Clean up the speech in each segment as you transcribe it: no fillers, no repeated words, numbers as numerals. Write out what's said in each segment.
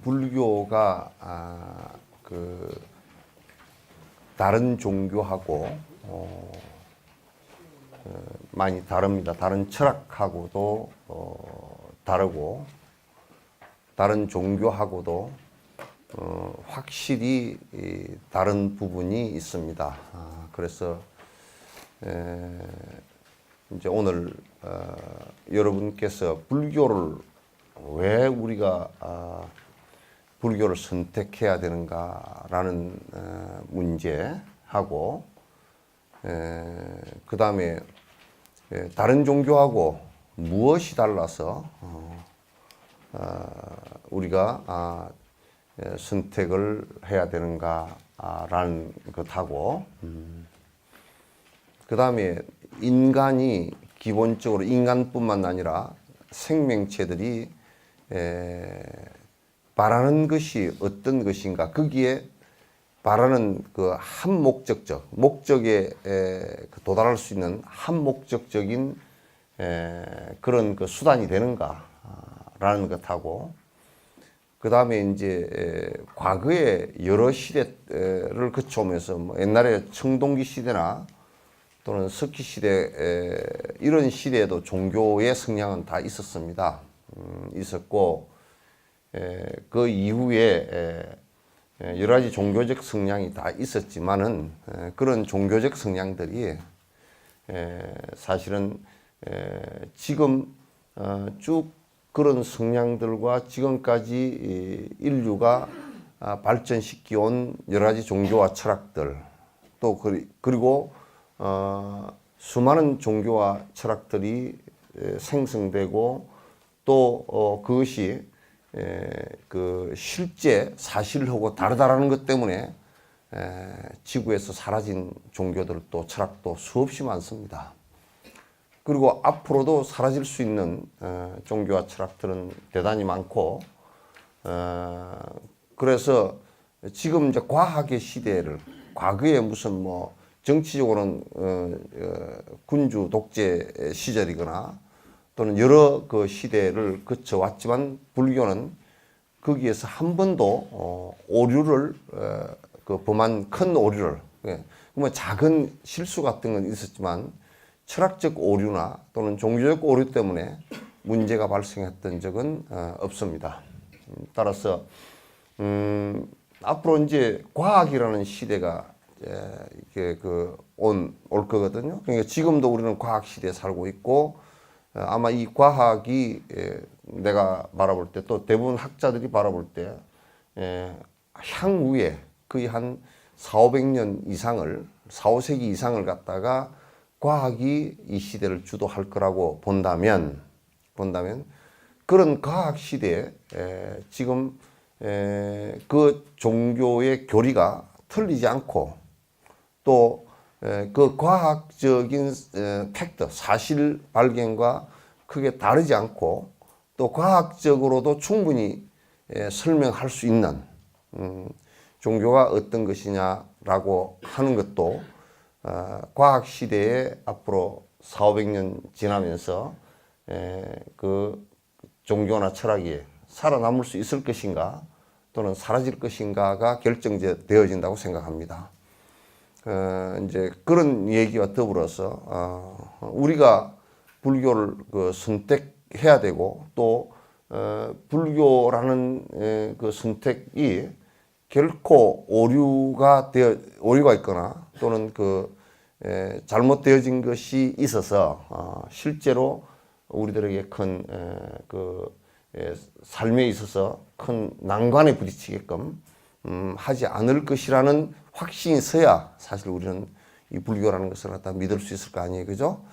불교가 다른 종교하고 많이 다릅니다. 다른 철학하고도 다르고 다른 종교하고도 확실히 다른 부분이 있습니다. 그래서 이제 오늘 여러분께서 불교를 왜 우리가 불교를 선택해야 되는가라는 문제하고 그 다음에 다른 종교하고 무엇이 달라서 우리가 선택을 해야 되는가라는 것하고 그 다음에 인간이 기본적으로 인간뿐만 아니라 생명체들이 바라는 것이 어떤 것인가, 거기에 바라는 그 한 목적에 도달할 수 있는 한 목적적인 그런 그 수단이 되는가라는 것하고 그 다음에 이제 과거의 여러 시대를 거쳐오면서 뭐 옛날에 청동기 시대나 또는 석기 시대 이런 시대에도 종교의 성향은 다 있었습니다. 있었고 그 이후에 여러 가지 종교적 성향이 다 있었지만은 그런 종교적 성향들이 사실은 지금 쭉 그런 성향들과 지금까지 인류가 발전시켜 온 여러 가지 종교와 철학들 또 그리고 수많은 종교와 철학들이 생성되고 또 그것이 그 실제 사실하고 다르다라는 것 때문에 지구에서 사라진 종교들도 철학도 수없이 많습니다. 그리고 앞으로도 사라질 수 있는 종교와 철학들은 대단히 많고 그래서 지금 이제 과학의 시대를 과거에 무슨 뭐 정치적으로는 군주 독재 시절이거나 또는 여러 그 시대를 거쳐왔지만 불교는 거기에서 한 번도 오류를 그 범한 큰 오류를 뭐 작은 실수 같은 건 있었지만 철학적 오류나 또는 종교적 오류 때문에 문제가 발생했던 적은 없습니다. 따라서 앞으로 이제 과학이라는 시대가 이렇게 올 거거든요. 그러니까 지금도 우리는 과학 시대에 살고 있고 아마 이 과학이 내가 바라볼 때 또 대부분 학자들이 바라볼 때 향후에 거의 한 400~500년 이상을 4~5세기 이상을 갖다가 과학이 이 시대를 주도할 거라고 본다면 그런 과학 시대에 지금 그 종교의 교리가 틀리지 않고 또 그 과학적인 팩트, 사실 발견과 크게 다르지 않고 또 과학적으로도 충분히 설명할 수 있는 종교가 어떤 것이냐라고 하는 것도 과학 시대에 앞으로 400~500년 지나면서 그 종교나 철학이 살아남을 수 있을 것인가 또는 사라질 것인가가 결정되어진다고 생각합니다. 이제 그런 얘기와 더불어서 우리가 불교를 선택해야 되고 또 불교라는 그 선택이 결코 오류가 있거나 또는 잘못되어진 것이 있어서 실제로 우리들에게 큰 삶에 있어서 큰 난관에 부딪히게끔 하지 않을 것이라는 확신이 있어야 사실 우리는 이 불교라는 것을 갖다 믿을 수 있을 거 아니에요, 그죠?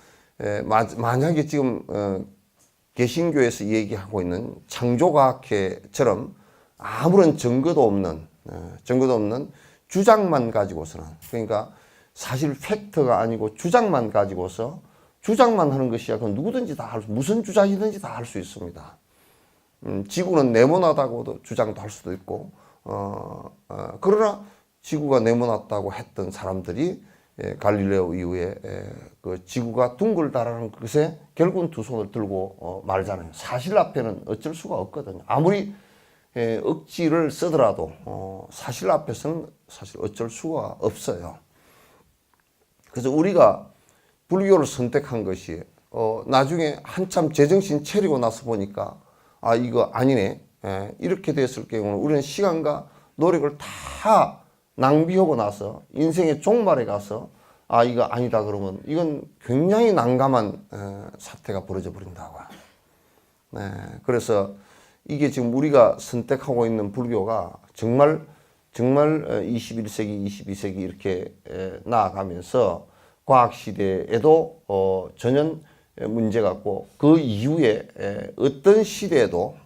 만약에 지금 개신교에서 얘기하고 있는 창조과학회처럼 아무런 증거도 없는 주장만 가지고서는, 그러니까 사실 팩트가 아니고 주장만 가지고서 주장만 하는 것이야. 그건 누구든지 다 무슨 주장이든지 다 할 수 있습니다. 지구는 네모나다고도 주장도 할 수도 있고, 그러나 지구가 네모났다고 했던 사람들이 갈릴레오 이후에 그 지구가 둥글다라는 것에 결국은 두 손을 들고 말잖아요. 사실 앞에는 어쩔 수가 없거든요. 아무리 억지를 쓰더라도 사실 앞에서는 사실 어쩔 수가 없어요. 그래서 우리가 불교를 선택한 것이 나중에 한참 제정신 차리고 나서 보니까 아 이거 아니네. 이렇게 됐을 경우는 우리는 시간과 노력을 다 낭비하고 나서 인생의 종말에 가서 아 이거 아니다 그러면 이건 굉장히 난감한 사태가 벌어져 버린다고요. 그래서 이게 지금 우리가 선택하고 있는 불교가 정말 21세기, 22세기 이렇게 나아가면서 과학시대에도 전혀 문제가 없고 그 이후에 어떤 시대에도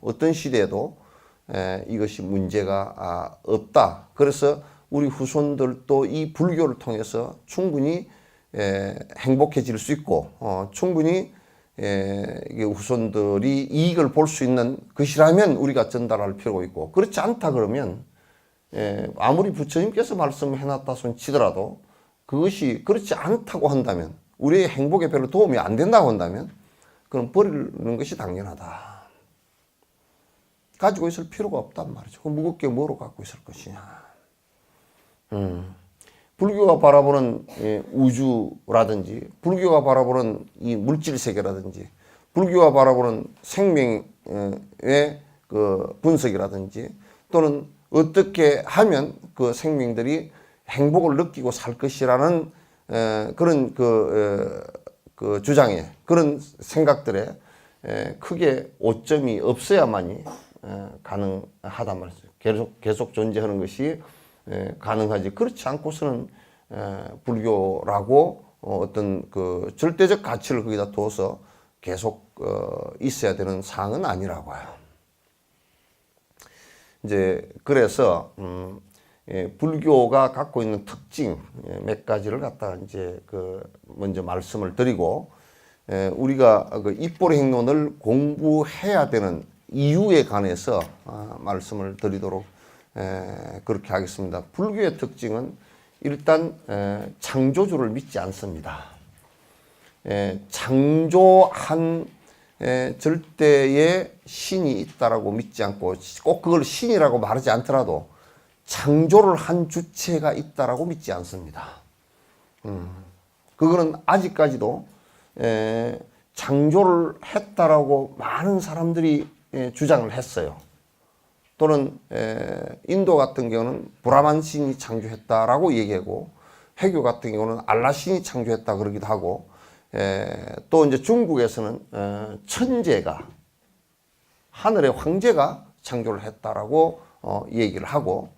이것이 문제가 없다. 그래서 우리 후손들도 이 불교를 통해서 충분히 행복해질 수 있고 충분히 이게 후손들이 이익을 볼 수 있는 것이라면 우리가 전달할 필요가 있고 그렇지 않다 그러면 아무리 부처님께서 말씀해놨다 손 치더라도 그것이 그렇지 않다고 한다면 우리의 행복에 별로 도움이 안 된다고 한다면 그럼 버리는 것이 당연하다. 가지고 있을 필요가 없단 말이죠. 그 무겁게 뭐로 갖고 있을 것이냐. 불교가 바라보는 우주라든지 불교가 바라보는 이 물질 세계라든지 불교가 바라보는 생명의 그 분석이라든지 또는 어떻게 하면 그 생명들이 행복을 느끼고 살 것이라는 그런 그 주장에 그런 생각들에 크게 오점이 없어야만이 가능하단 말이죠. 계속 존재하는 것이 가능하지. 그렇지 않고서는 불교라고 어떤 그 절대적 가치를 거기다 둬서 계속 있어야 되는 사항은 아니라고 해요. 이제 그래서 불교가 갖고 있는 특징 몇 가지를 갖다가 이제 그 먼저 말씀을 드리고 우리가 그 입보리 행론을 공부해야 되는 이유에 관해서 말씀을 드리도록 그렇게 하겠습니다. 불교의 특징은 일단 창조주를 믿지 않습니다. 창조한 절대의 신이 있다라고 믿지 않고 꼭 그걸 신이라고 말하지 않더라도 창조를 한 주체가 있다라고 믿지 않습니다. 그거는 아직까지도 창조를 했다라고 많은 사람들이 주장을 했어요. 또는 인도 같은 경우는 브라만 신이 창조했다라고 얘기하고 해교 같은 경우는 알라 신이 창조했다 그러기도 하고 또 이제 중국에서는 천재가 하늘의 황제가 창조를 했다라고 얘기를 하고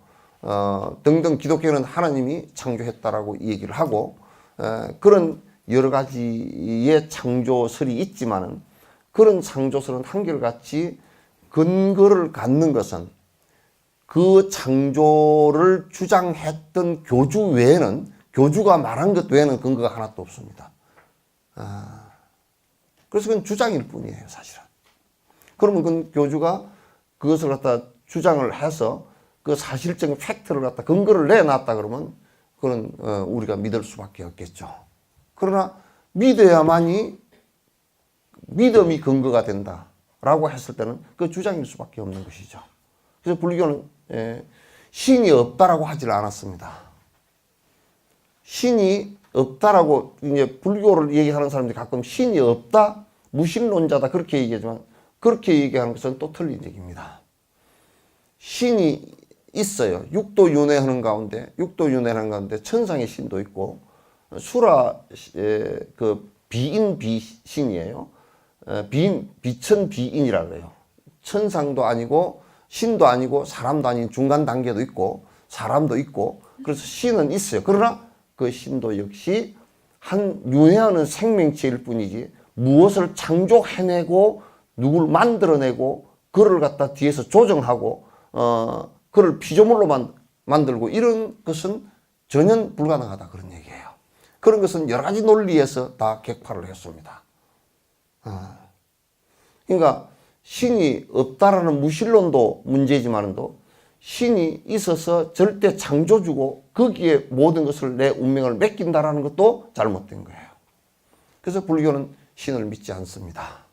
등등 기독교는 하나님이 창조했다라고 얘기를 하고 그런 여러 가지의 창조설이 있지만은 그런 창조설은 한결같이 근거를 갖는 것은 그 창조를 주장했던 교주 외에는 교주가 말한 것 외에는 근거가 하나도 없습니다. 그래서 그건 주장일 뿐이에요, 사실은. 그러면 그 교주가 그것을 갖다 주장을 해서 그 사실적인 팩트를 갖다 근거를 내놨다 그러면 그건 우리가 믿을 수밖에 없겠죠. 그러나 믿어야만이 믿음이 근거가 된다라고 했을 때는 그 주장일 수밖에 없는 것이죠. 그래서 불교는 신이 없다라고 하질 않았습니다. 신이 없다라고 이제 불교를 얘기하는 사람들이 가끔 신이 없다, 무신론자다 그렇게 얘기하지만 그렇게 얘기하는 것은 또 틀린 얘기입니다. 신이 있어요. 육도윤회하는 가운데 천상의 신도 있고 수라 그 비인 비신이에요. 비천 비인이라고 해요. 천상도 아니고 신도 아니고 사람도 아닌 중간 단계도 있고 사람도 있고 그래서 신은 있어요. 그러나 그 신도 역시 한 윤회하는 생명체일 뿐이지 무엇을 창조해내고 누굴 만들어내고 그를 갖다 뒤에서 조정하고 그를 피조물로 만들고 이런 것은 전혀 불가능하다 그런 얘기예요. 그런 것은 여러 가지 논리에서 다 객파를 했습니다. 그러니까 신이 없다라는 무신론도 문제지만도 신이 있어서 절대 창조주고 거기에 모든 것을 내 운명을 맡긴다라는 것도 잘못된 거예요. 그래서 불교는 신을 믿지 않습니다.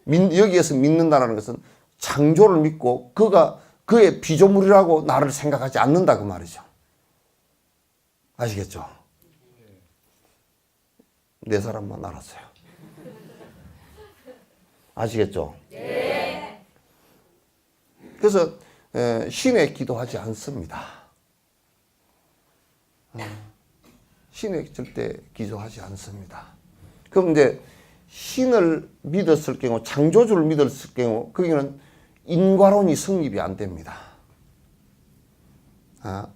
여기에서 믿는다는 것은 창조를 믿고 그가 그의 피조물이라고 나를 생각하지 않는다 그 말이죠. 아시겠죠? 네 사람만 알았어요. 아시겠죠? 네. 그래서 신에 기도하지 않습니다. 신에 절대 기도하지 않습니다. 그럼 이제 신을 믿었을 경우, 창조주를 믿었을 경우, 거기는 인과론이 성립이 안 됩니다.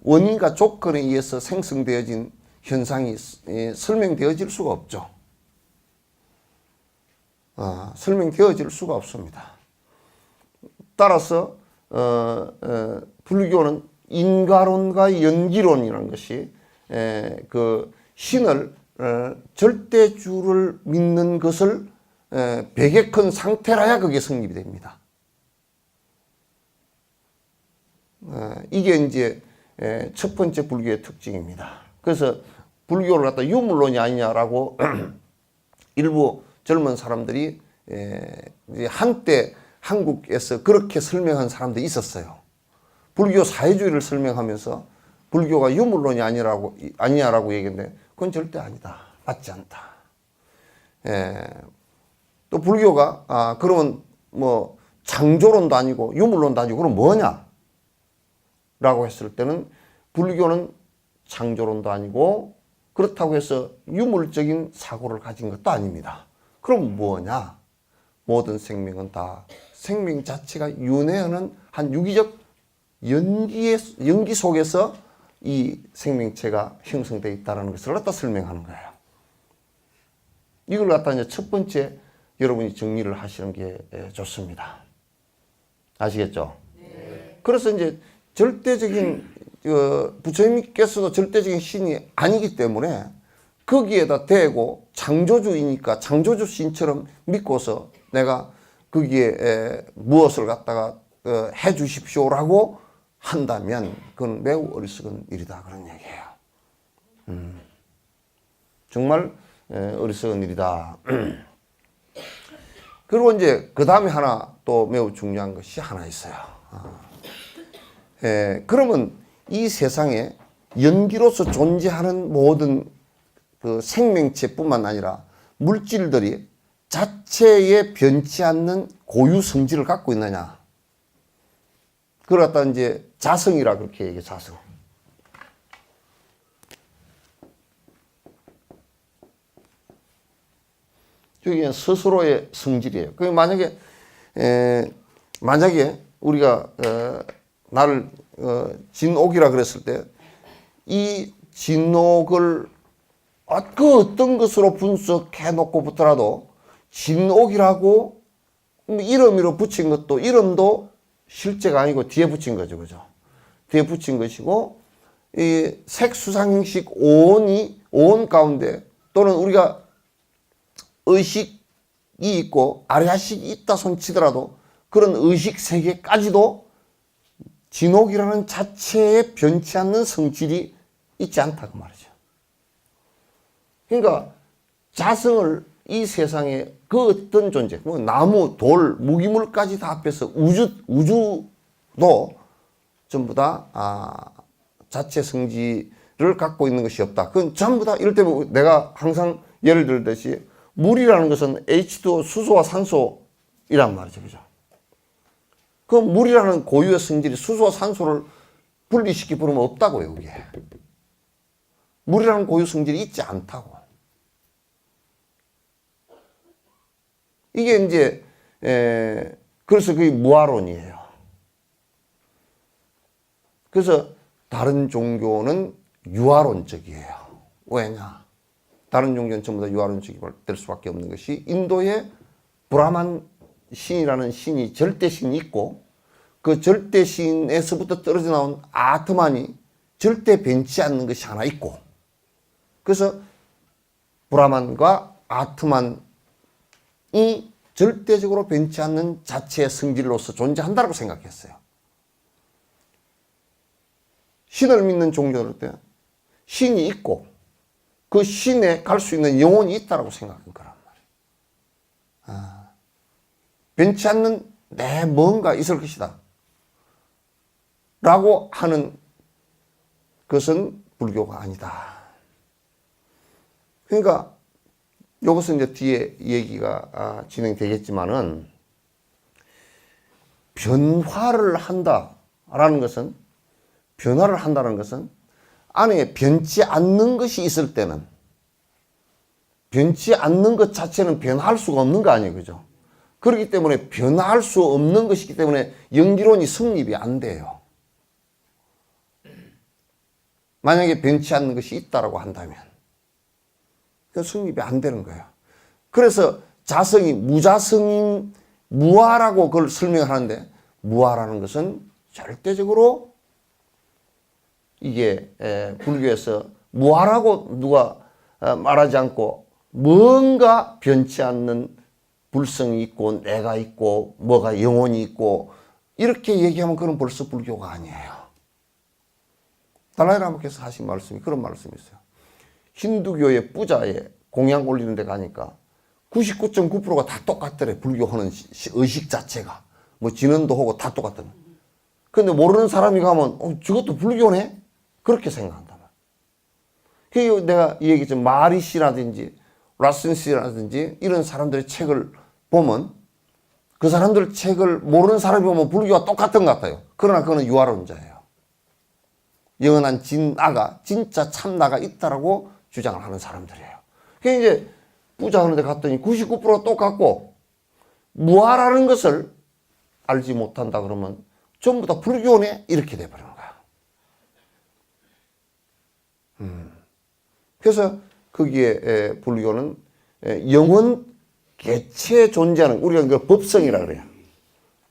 원인과 조건에 의해서 생성되어진 현상이 설명되어질 수가 없죠. 설명되어질 수가 없습니다. 따라서 불교는 인과론과 연기론이라는 것이 그 신을 절대주를 믿는 것을 배격한 상태라야 그게 성립이 됩니다. 이게 이제 첫 번째 불교의 특징입니다. 그래서 불교를 갖다 유물론이 아니냐라고 일부 젊은 사람들이 한때 한국에서 그렇게 설명한 사람도 있었어요. 불교 사회주의를 설명하면서 불교가 유물론이 아니냐라고 얘기했는데 그건 절대 아니다. 맞지 않다. 또 불교가 그러면 뭐 창조론도 아니고 유물론도 아니고 그럼 뭐냐? 라고 했을 때는 불교는 창조론도 아니고 그렇다고 해서 유물적인 사고를 가진 것도 아닙니다. 그럼 뭐냐? 모든 생명은 다 생명 자체가 윤회하는 한 유기적 연기 속에서 이 생명체가 형성되어 있다는 것을 갖다 설명하는 거예요. 이걸 갖다 이제 첫 번째 여러분이 정리를 하시는 게 좋습니다. 아시겠죠? 네. 그래서 이제 절대적인 부처님께서도 절대적인 신이 아니기 때문에 거기에다 대고 창조주이니까 창조주 신처럼 믿고서 내가 거기에 무엇을 갖다가 해 주십시오라고 한다면 그건 매우 어리석은 일이다 그런 얘기예요. 정말 어리석은 일이다. 그리고 이제 그 다음에 하나 또 매우 중요한 것이 하나 있어요. 그러면 이 세상에 연기로서 존재하는 모든 그 생명체뿐만 아니라 물질들이 자체에 변치 않는 고유 성질을 갖고 있느냐? 그걸 갖다 이제 자성이라 그렇게 얘기해, 자성. 저게 스스로의 성질이에요. 그 만약에 우리가 나를 진옥이라 그랬을 때 이 진옥을 그 어떤 것으로 분석해 놓고부터라도 진옥이라고 이름으로 붙인 것도 이름도 실제가 아니고 뒤에 붙인 거죠, 그죠? 뒤에 붙인 것이고 이 색수상 형식 오온 가운데 또는 우리가 의식이 있고 아래아식이 있다 손치더라도 그런 의식 세계까지도 진옥이라는 자체에 변치 않는 성질이 있지 않다 그 말이죠. 그러니까 자성을 이 세상에 그 어떤 존재, 뭐 나무, 돌, 무기물까지 다 합해서 우주도 전부 다 자체 성질을 갖고 있는 것이 없다. 그건 전부 다 이럴 때면 내가 항상 예를 들듯이 물이라는 것은 H2O 수소와 산소이란 말이죠, 그죠? 그 물이라는 고유의 성질이 수소와 산소를 분리시키 부르면 없다고요, 그게. 물이라는 고유 성질이 있지 않다고. 이게 이제, 그래서 그게 무아론이에요. 그래서 다른 종교는 유아론적이에요. 왜냐? 다른 종교는 전부 다 유아론적이 될 수밖에 없는 것이 인도의 브라만 신이라는 신이 절대신이 있고 그 절대신에서부터 떨어져 나온 아트만이 절대 변치 않는 것이 하나 있고 그래서 브라만과 아트만이 절대적으로 변치 않는 자체의 성질로서 존재한다고 생각했어요. 신을 믿는 종교들 때 신이 있고 그 신에 갈 수 있는 영혼이 있다고 생각한 거란 말이에요. 변치 않는 내 뭔가 있을 것이다 라고 하는 것은 불교가 아니다. 그러니까 이것은 이제 뒤에 얘기가 진행되겠지만은, 변화를 한다라는 것은, 변화를 한다는 것은 안에 변치 않는 것이 있을 때는, 변치 않는 것 자체는 변화할 수가 없는 거 아니에요. 그죠? 그렇기 때문에 변화할 수 없는 것이기 때문에 연기론이 성립이 안 돼요. 만약에 변치 않는 것이 있다라고 한다면 그 성립이 안 되는 거예요. 그래서 자성이 무자성인 무아라고 그걸 설명을 하는데, 무아라는 것은 절대적으로 이게 불교에서 무아라고 누가 말하지 않고 뭔가 변치 않는 불성이 있고 내가 있고 뭐가 영혼이 있고 이렇게 얘기하면 그건 벌써 불교가 아니에요. 달라이라마께서 하신 말씀이 그런 말씀이 있어요. 힌두교의 뿌자에 공양 올리는 데 가니까 99.9%가 다 똑같더래. 불교하는 의식 자체가. 뭐 진언도 하고 다 똑같더래. 근데 모르는 사람이 가면 저것도 불교네? 그렇게 생각한단 말이야. 그리고 내가 이 얘기했죠. 마리 씨라든지 라슨 씨라든지 이런 사람들의 책을 보면 그 사람들 책을 모르는 사람이 보면 불교가 똑같은 것 같아요. 그러나 그거는 유아론자예요. 영원한 진아가, 진짜 참나가 있다라고 주장을 하는 사람들이에요. 그게 이제 뿌자 하는 데 갔더니 99%가 똑같고 무아라는 것을 알지 못한다 그러면 전부 다 불교네? 이렇게 돼버리는 거야. 그래서 거기에 불교는 영원 개체에 존재하는, 우리가 그 법성이라 그래요.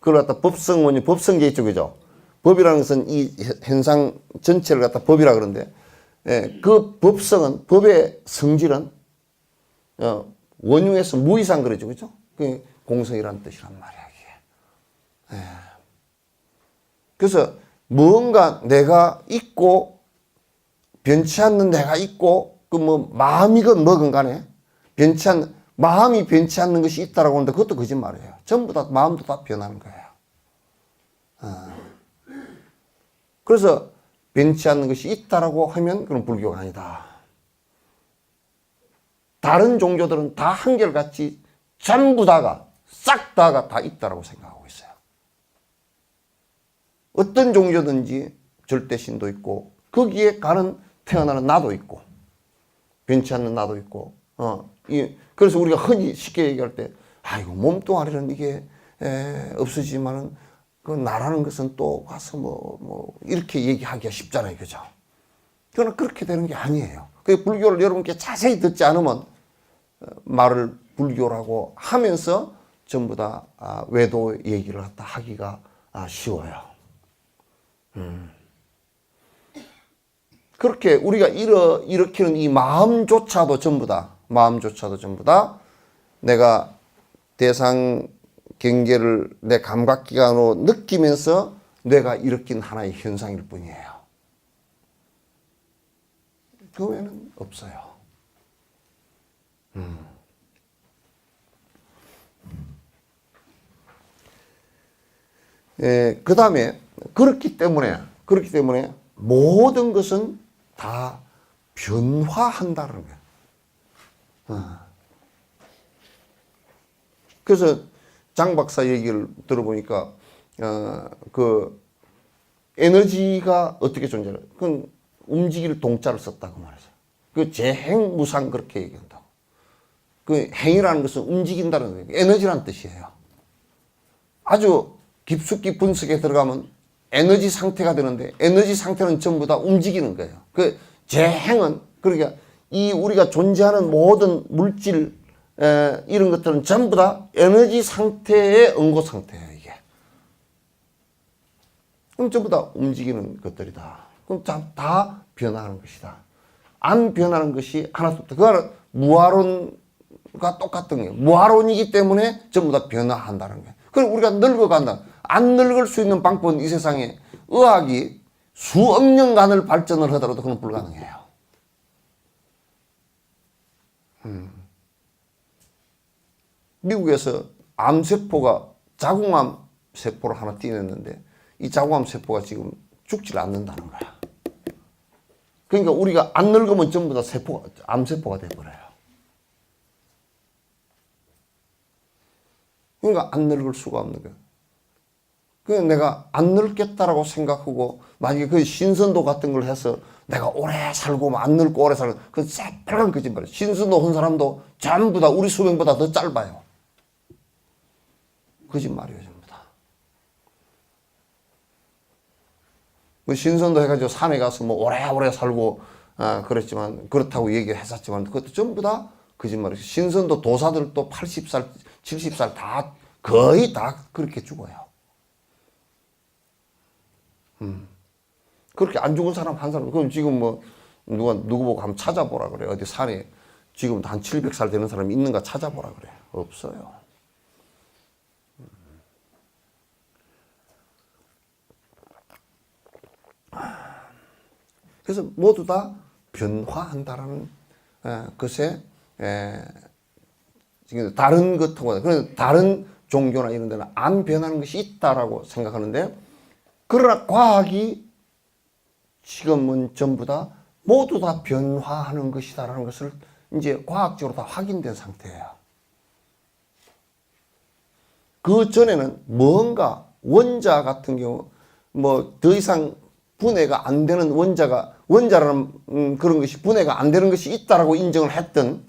그걸 갖다 법성원이 법성계 있죠, 그죠? 법이라는 것은 이 현상 전체를 갖다 법이라 그러는데, 그 법성은, 법의 성질은 원흉에서 무이상 그러죠, 그죠? 그 공성이라는 뜻이란 말이야, 이게. 그래서 뭔가 내가 있고 변치 않는 내가 있고, 그 뭐 마음이건 뭐건 간에 마음이 변치 않는 것이 있다라고 하는데 그것도 거짓말이에요. 전부 다 마음도 다 변하는 거예요. 그래서 변치 않는 것이 있다라고 하면 그건 불교가 아니다. 다른 종교들은 다 한결같이 전부 다가 싹 다가 다 있다라고 생각하고 있어요. 어떤 종교든지 절대신도 있고 거기에 가는 태어나는 나도 있고 변치 않는 나도 있고 그래서 우리가 흔히 쉽게 얘기할 때 아이고 몸뚱아리는 이게 없어지지만은 그 나라는 것은 또 가서 뭐 이렇게 얘기하기가 쉽잖아요, 그죠? 그러나 그렇게 되는 게 아니에요. 그 불교를 여러분께 자세히 듣지 않으면 말을 불교라고 하면서 전부 다 외도 얘기를 갖다 하기가 쉬워요. 그렇게 우리가 일으키는 이 마음조차도 전부 다 내가 대상 경계를 내 감각기관으로 느끼면서 뇌가 일으킨 하나의 현상일 뿐이에요. 그 외에는 없어요. 그 다음에 그렇기 때문에 모든 것은 다 변화한다는 거예요. 그래서 장 박사 얘기를 들어보니까 그 에너지가 어떻게 존재해요? 그건 움직일 동자를 썼다고 말했어요. 그 재행무상 그렇게 얘기한다고. 그 행이라는 것은 움직인다는 거예요. 에너지라는 뜻이에요. 아주 깊숙이 분석에 들어가면 에너지 상태가 되는데 에너지 상태는 전부 다 움직이는 거예요. 그 재행은 그러니까 이 우리가 존재하는 모든 물질 이런 것들은 전부 다 에너지 상태의 응고 상태예요, 이게. 그럼 전부 다 움직이는 것들이다. 그럼 다 변화하는 것이다. 안 변하는 것이 하나도 없다. 그거는 무아론과 똑같은 거예요. 무아론이기 때문에 전부 다 변화한다는 거예요. 그럼 우리가 늙어간다. 안 늙을 수 있는 방법은 이 세상에 의학이 수억 년간을 발전을 하더라도 그건 불가능해요. 미국에서 암세포가 자궁암 세포를 하나 띄냈는데 이 자궁암 세포가 지금 죽질 않는다는 거야. 그러니까 우리가 안 늙으면 전부 다 암세포가 돼버려요. 그러니까 안 늙을 수가 없는 거야. 그냥 내가 안 늙겠다라고 생각하고 만약에 그 신선도 같은 걸 해서 내가 오래 살고 안 늙고 오래 살고 그건 새빨간 거짓말이에요. 신선도 한 사람도 전부 다 우리 수명보다 더 짧아요. 거짓말이에요, 전부 다. 그 신선도 해가지고 산에 가서 뭐 오래오래 살고 그랬지만 그렇다고 얘기했었지만 그것도 전부 다 거짓말이에요. 신선도 도사들도 80살, 70살 다 거의 다 그렇게 죽어요. 그렇게 안 죽은 사람 한 사람, 그럼 지금 뭐, 누구 보고 한번 찾아보라 그래. 어디 산에 지금 한 700살 되는 사람이 있는가 찾아보라 그래. 없어요. 그래서 모두 다 변화한다라는 것에, 지금 다른 것하고, 그래서 다른 종교나 이런 데는 안 변하는 것이 있다라고 생각하는데, 그러나 과학이 지금은 전부 다 모두 다 변화하는 것이다라는 것을 이제 과학적으로 다 확인된 상태예요. 그 전에는 뭔가 원자 같은 경우 뭐 더 이상 분해가 안 되는 원자라는 그런 것이 분해가 안 되는 것이 있다라고 인정을 했던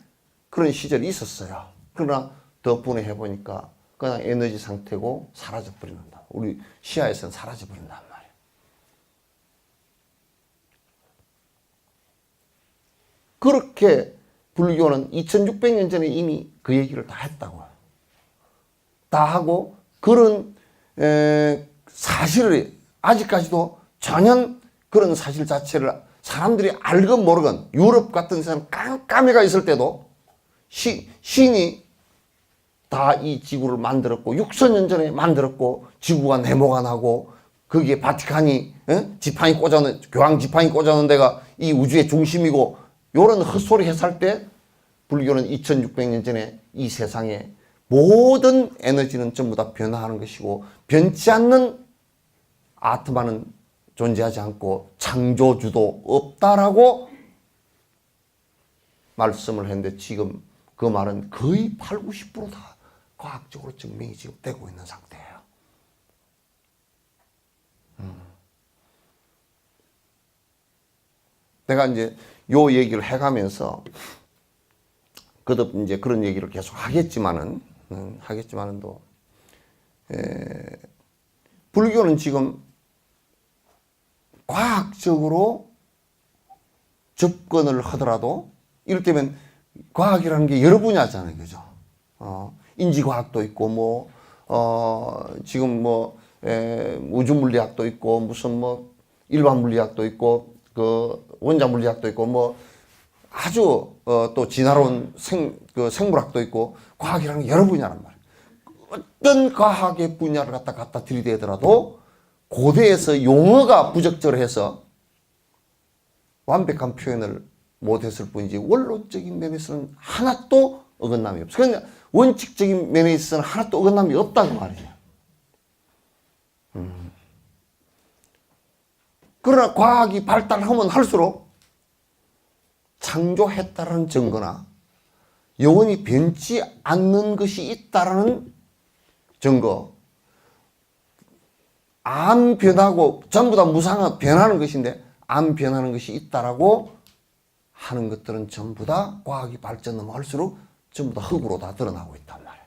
그런 시절이 있었어요. 그러나 더 분해해 보니까 그냥 에너지 상태고 사라져 버린다. 우리 시야에서는 사라져 버린단 말이에요. 그렇게 불교는 2600년 전에 이미 그 얘기를 다 했다고요. 다 하고 그런 사실을 아직까지도 전혀 그런 사실 자체를 사람들이 알건 모르건 유럽 같은 데서는 깜깜이가 있을 때도 신이 다 이 지구를 만들었고 6천년 전에 만들었고 지구가 네모가 나고 거기에 바티칸이 지팡이 꽂아놓은 교황 지팡이 꽂아놓은 데가 이 우주의 중심이고 요런 헛소리 했을 때 불교는 2600년 전에 이 세상에 모든 에너지는 전부 다 변화하는 것이고 변치 않는 아트마는 존재하지 않고 창조주도 없다라고 말씀을 했는데 지금 그 말은 거의 8, 90%다 과학적으로 증명이 지금 되고 있는 상태예요. 내가 이제 요 얘기를 해가면서 거듭 이제 그런 얘기를 계속 하겠지만은 불교는 지금 과학적으로 접근을 하더라도 이를테면 과학이라는 게 여러 분야잖아요, 그죠? 인지과학도 있고 지금 우주 물리학도 있고 무슨 일반 물리학도 있고 그 원자 물리학도 있고 아주 또 진화론 생물학도 있고 과학이라는 게 여러 분야란 말이에요. 어떤 과학의 분야를 갖다 들이대더라도 고대에서 용어가 부적절해서 완벽한 표현을 못했을 뿐이지 원론적인 면에서는 하나도 어긋남이 없어요. 그러니까 원칙적인 면에 있어서는 하나도 어긋남이 없다고 말이에요. 그러나 과학이 발달하면 할수록 창조했다는 증거나 영원히 변치 않는 것이 있다는 증거, 안 변하고 전부 다 무상한 변하는 것인데 안 변하는 것이 있다라고 하는 것들은 전부 다 과학이 발전하면 할수록 전부 다 흙으로 다 드러나고 있단 말이에요.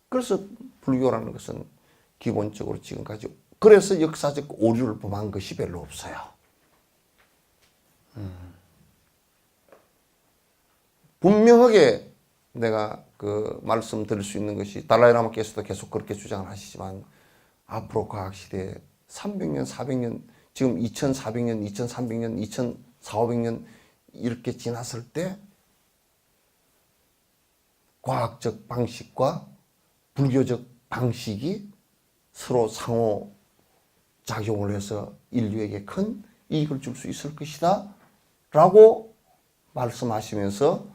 그래서 불교라는 것은 기본적으로 지금까지 그래서 역사적 오류를 범한 것이 별로 없어요. 분명하게 내가 그 말씀드릴 수 있는 것이 달라이라마께서도 계속 그렇게 주장을 하시지만 앞으로 과학시대에 300년, 400년, 지금 2400년, 2300년, 2400년 이렇게 지났을 때 과학적 방식과 불교적 방식이 서로 상호 작용을 해서 인류에게 큰 이익을 줄 수 있을 것이다 라고 말씀하시면서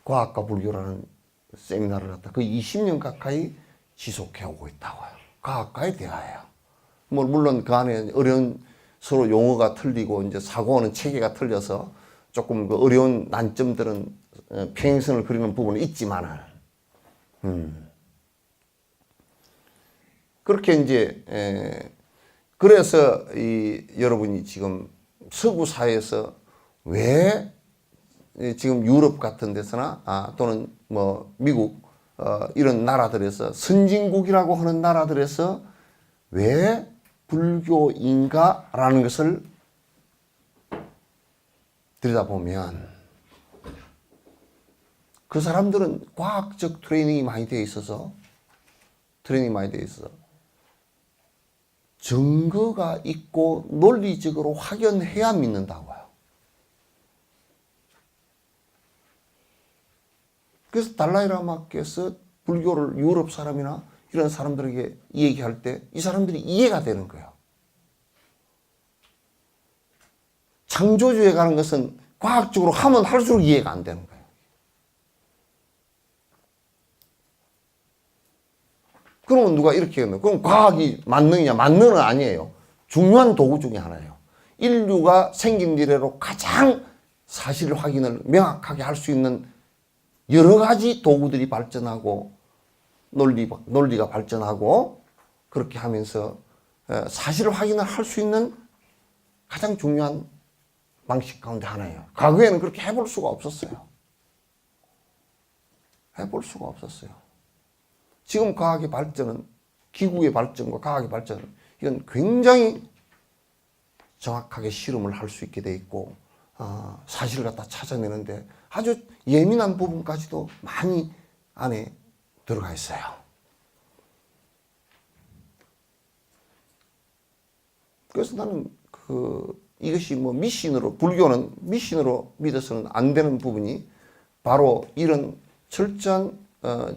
과학과 불교라는 세미나를 갖다 거의 20년 가까이 지속해 오고 있다고요. 과학과의 대화예요. 뭐 물론 그 안에 어려운 서로 용어가 틀리고 이제 사고하는 체계가 틀려서 조금 그 어려운 난점들은 평행선을 그리는 부분은 있지만은 그렇게 이제 그래서 이 여러분이 지금 서구 사회에서 왜 지금 유럽 같은 데서나 또는 뭐 미국 이런 나라들에서 선진국이라고 하는 나라들에서 왜 불교인가라는 것을 들여다보면 그 사람들은 과학적 트레이닝이 많이 되어 있어서 증거가 있고 논리적으로 확연해야 믿는다고요. 그래서 달라이라마께서 불교를 유럽 사람이나 이런 사람들에게 얘기할 때 이 사람들이 이해가 되는 거예요. 창조주에 가는 것은 과학적으로 하면 할수록 이해가 안 되는 거예요. 그러면 누가 이렇게 하면 그럼 과학이 만능이냐? 만능은 아니에요. 중요한 도구 중에 하나예요. 인류가 생긴 이래로 가장 사실 확인을 명확하게 할 수 있는 여러 가지 도구들이 발전하고 논리가 발전하고 그렇게 하면서 사실 확인을 할 수 있는 가장 중요한 방식 가운데 하나예요. 과거에는 그렇게 해볼 수가 없었어요. 지금 과학의 발전은 기구의 발전과 과학의 발전은 이건 굉장히 정확하게 실험을 할 수 있게 돼 있고 사실을 갖다 찾아내는데 아주 예민한 부분까지도 많이 안에 들어가 있어요. 그래서 나는 이것이 뭐 불교는 미신으로 믿어서는 안 되는 부분이 바로 이런 철저한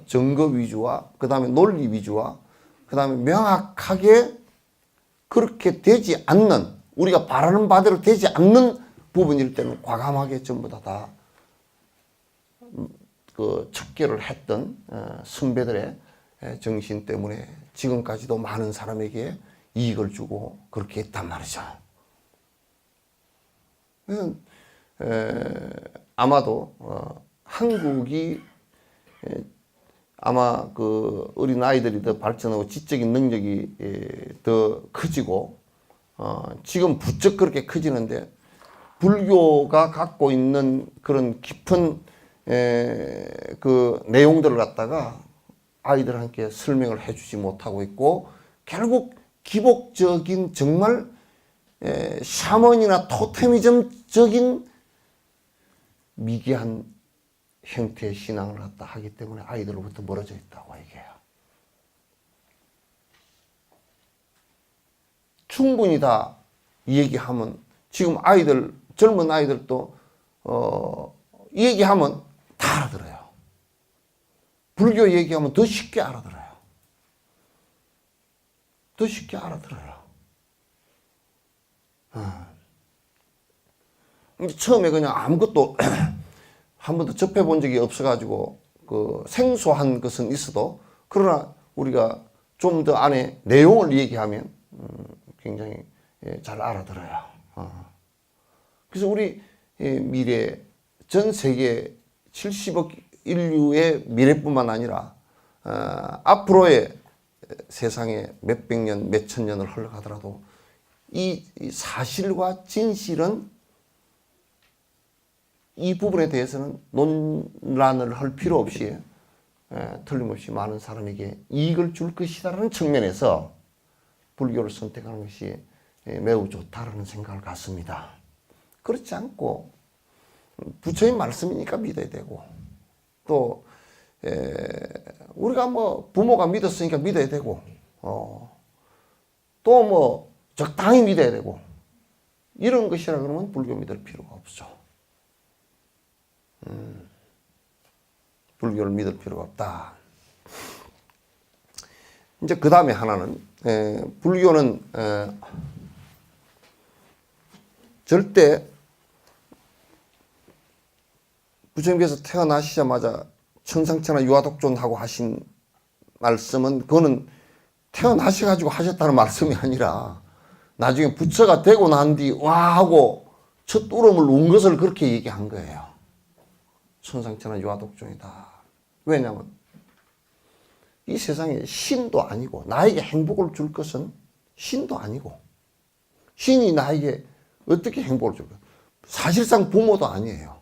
증거 위주와 그 다음에 논리 위주와 그 다음에 명확하게 그렇게 되지 않는 우리가 바라는 바대로 되지 않는 부분일 때는 과감하게 전부 다 그 척결을 했던 선배들의 정신 때문에 지금까지도 많은 사람에게 이익을 주고 그렇게 했단 말이죠. 그래서 아마도 한국이 아마 그 어린 아이들이 더 발전하고 지적인 능력이 더 커지고 지금 부쩍 그렇게 커지는데 불교가 갖고 있는 그런 깊은 그 내용들을 갖다가 아이들한테 설명을 해주지 못하고 있고 결국 기복적인 정말 샤머니나 토테미즘적인 미개한 형태의 신앙을 갖다 하기 때문에 아이들로부터 멀어져 있다고 얘기해요. 충분히 다 얘기하면 지금 젊은 아이들도 얘기하면 다 알아들어요. 불교 얘기하면 더 쉽게 알아들어요. 처음에 그냥 아무것도 한 번도 접해본 적이 없어가지고 그 생소한 것은 있어도 그러나 우리가 좀 더 안에 내용을 얘기하면 굉장히 잘 알아들어요. 그래서 우리 미래 전 세계 70억 인류의 미래뿐만 아니라 앞으로의 세상에 몇백 년, 몇천 년을 흘러가더라도 이 사실과 진실은 이 부분에 대해서는 논란을 할 필요 없이 틀림없이 많은 사람에게 이익을 줄 것이다라는 측면에서 불교를 선택하는 것이 매우 좋다라는 생각을 갖습니다. 그렇지 않고 부처님 말씀이니까 믿어야 되고 또 우리가 뭐 부모가 믿었으니까 믿어야 되고 또 뭐 적당히 믿어야 되고 이런 것이라 그러면 불교 믿을 필요가 없죠. 불교를 믿을 필요가 없다. 이제 그 다음에 하나는 불교는 부처님께서 태어나시자마자 천상천하 유아독존하고 하신 말씀은 그거는 태어나셔가지고 하셨다는 말씀이 아니라 나중에 부처가 되고 난 뒤 와 하고 첫 울음을 운 것을 그렇게 얘기한 거예요. 천상천하 유아독존이다. 왜냐하면 이 세상에 신도 아니고 나에게 행복을 줄 것은 신도 아니고 신이 나에게 어떻게 행복을 줄까? 사실상 부모도 아니에요.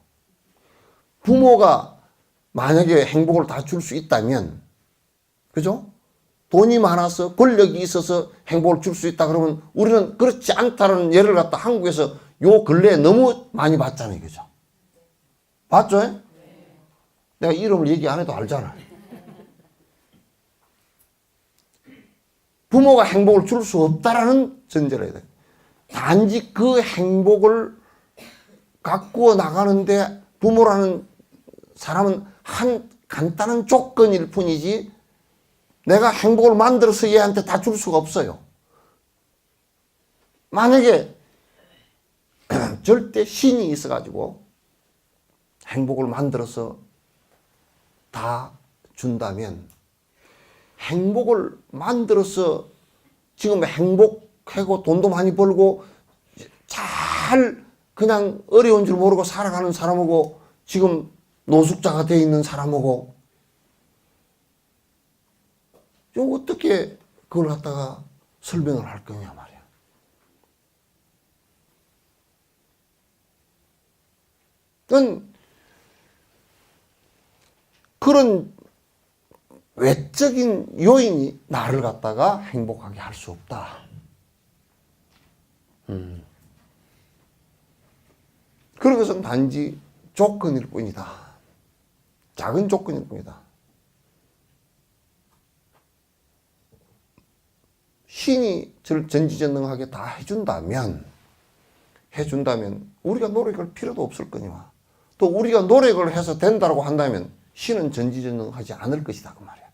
부모가 만약에 행복을 다 줄 수 있다면, 그죠? 돈이 많아서 권력이 있어서 행복을 줄 수 있다 그러면 우리는 그렇지 않다는 예를 갖다 한국에서 요 근래에 너무 많이 봤잖아요. 그죠? 봤죠? 내가 이름을 얘기 안 해도 알잖아. 부모가 행복을 줄 수 없다라는 전제를 해야 돼. 단지 그 행복을 가꾸어 나가는데 부모라는 사람은 한 간단한 조건일 뿐이지 내가 행복을 만들어서 얘한테 다 줄 수가 없어요. 만약에 절대 신이 있어가지고 행복을 만들어서 다 준다면 행복을 만들어서 지금 행복하고 돈도 많이 벌고 잘 그냥 어려운 줄 모르고 살아가는 사람하고 지금 노숙자가 되어 있는 사람하고 좀 어떻게 그걸 갖다가 설명을 할 거냐 말이야. 그런 외적인 요인이 나를 갖다가 행복하게 할 수 없다. 그런 것은 단지 조건일 뿐이다. 작은 조건일 뿐이다. 신이 전지전능하게 다 해준다면 우리가 노력할 필요도 없을 거니와 또 우리가 노력을 해서 된다고 한다면 신은 전지전능하지 않을 것이다 그 말이야.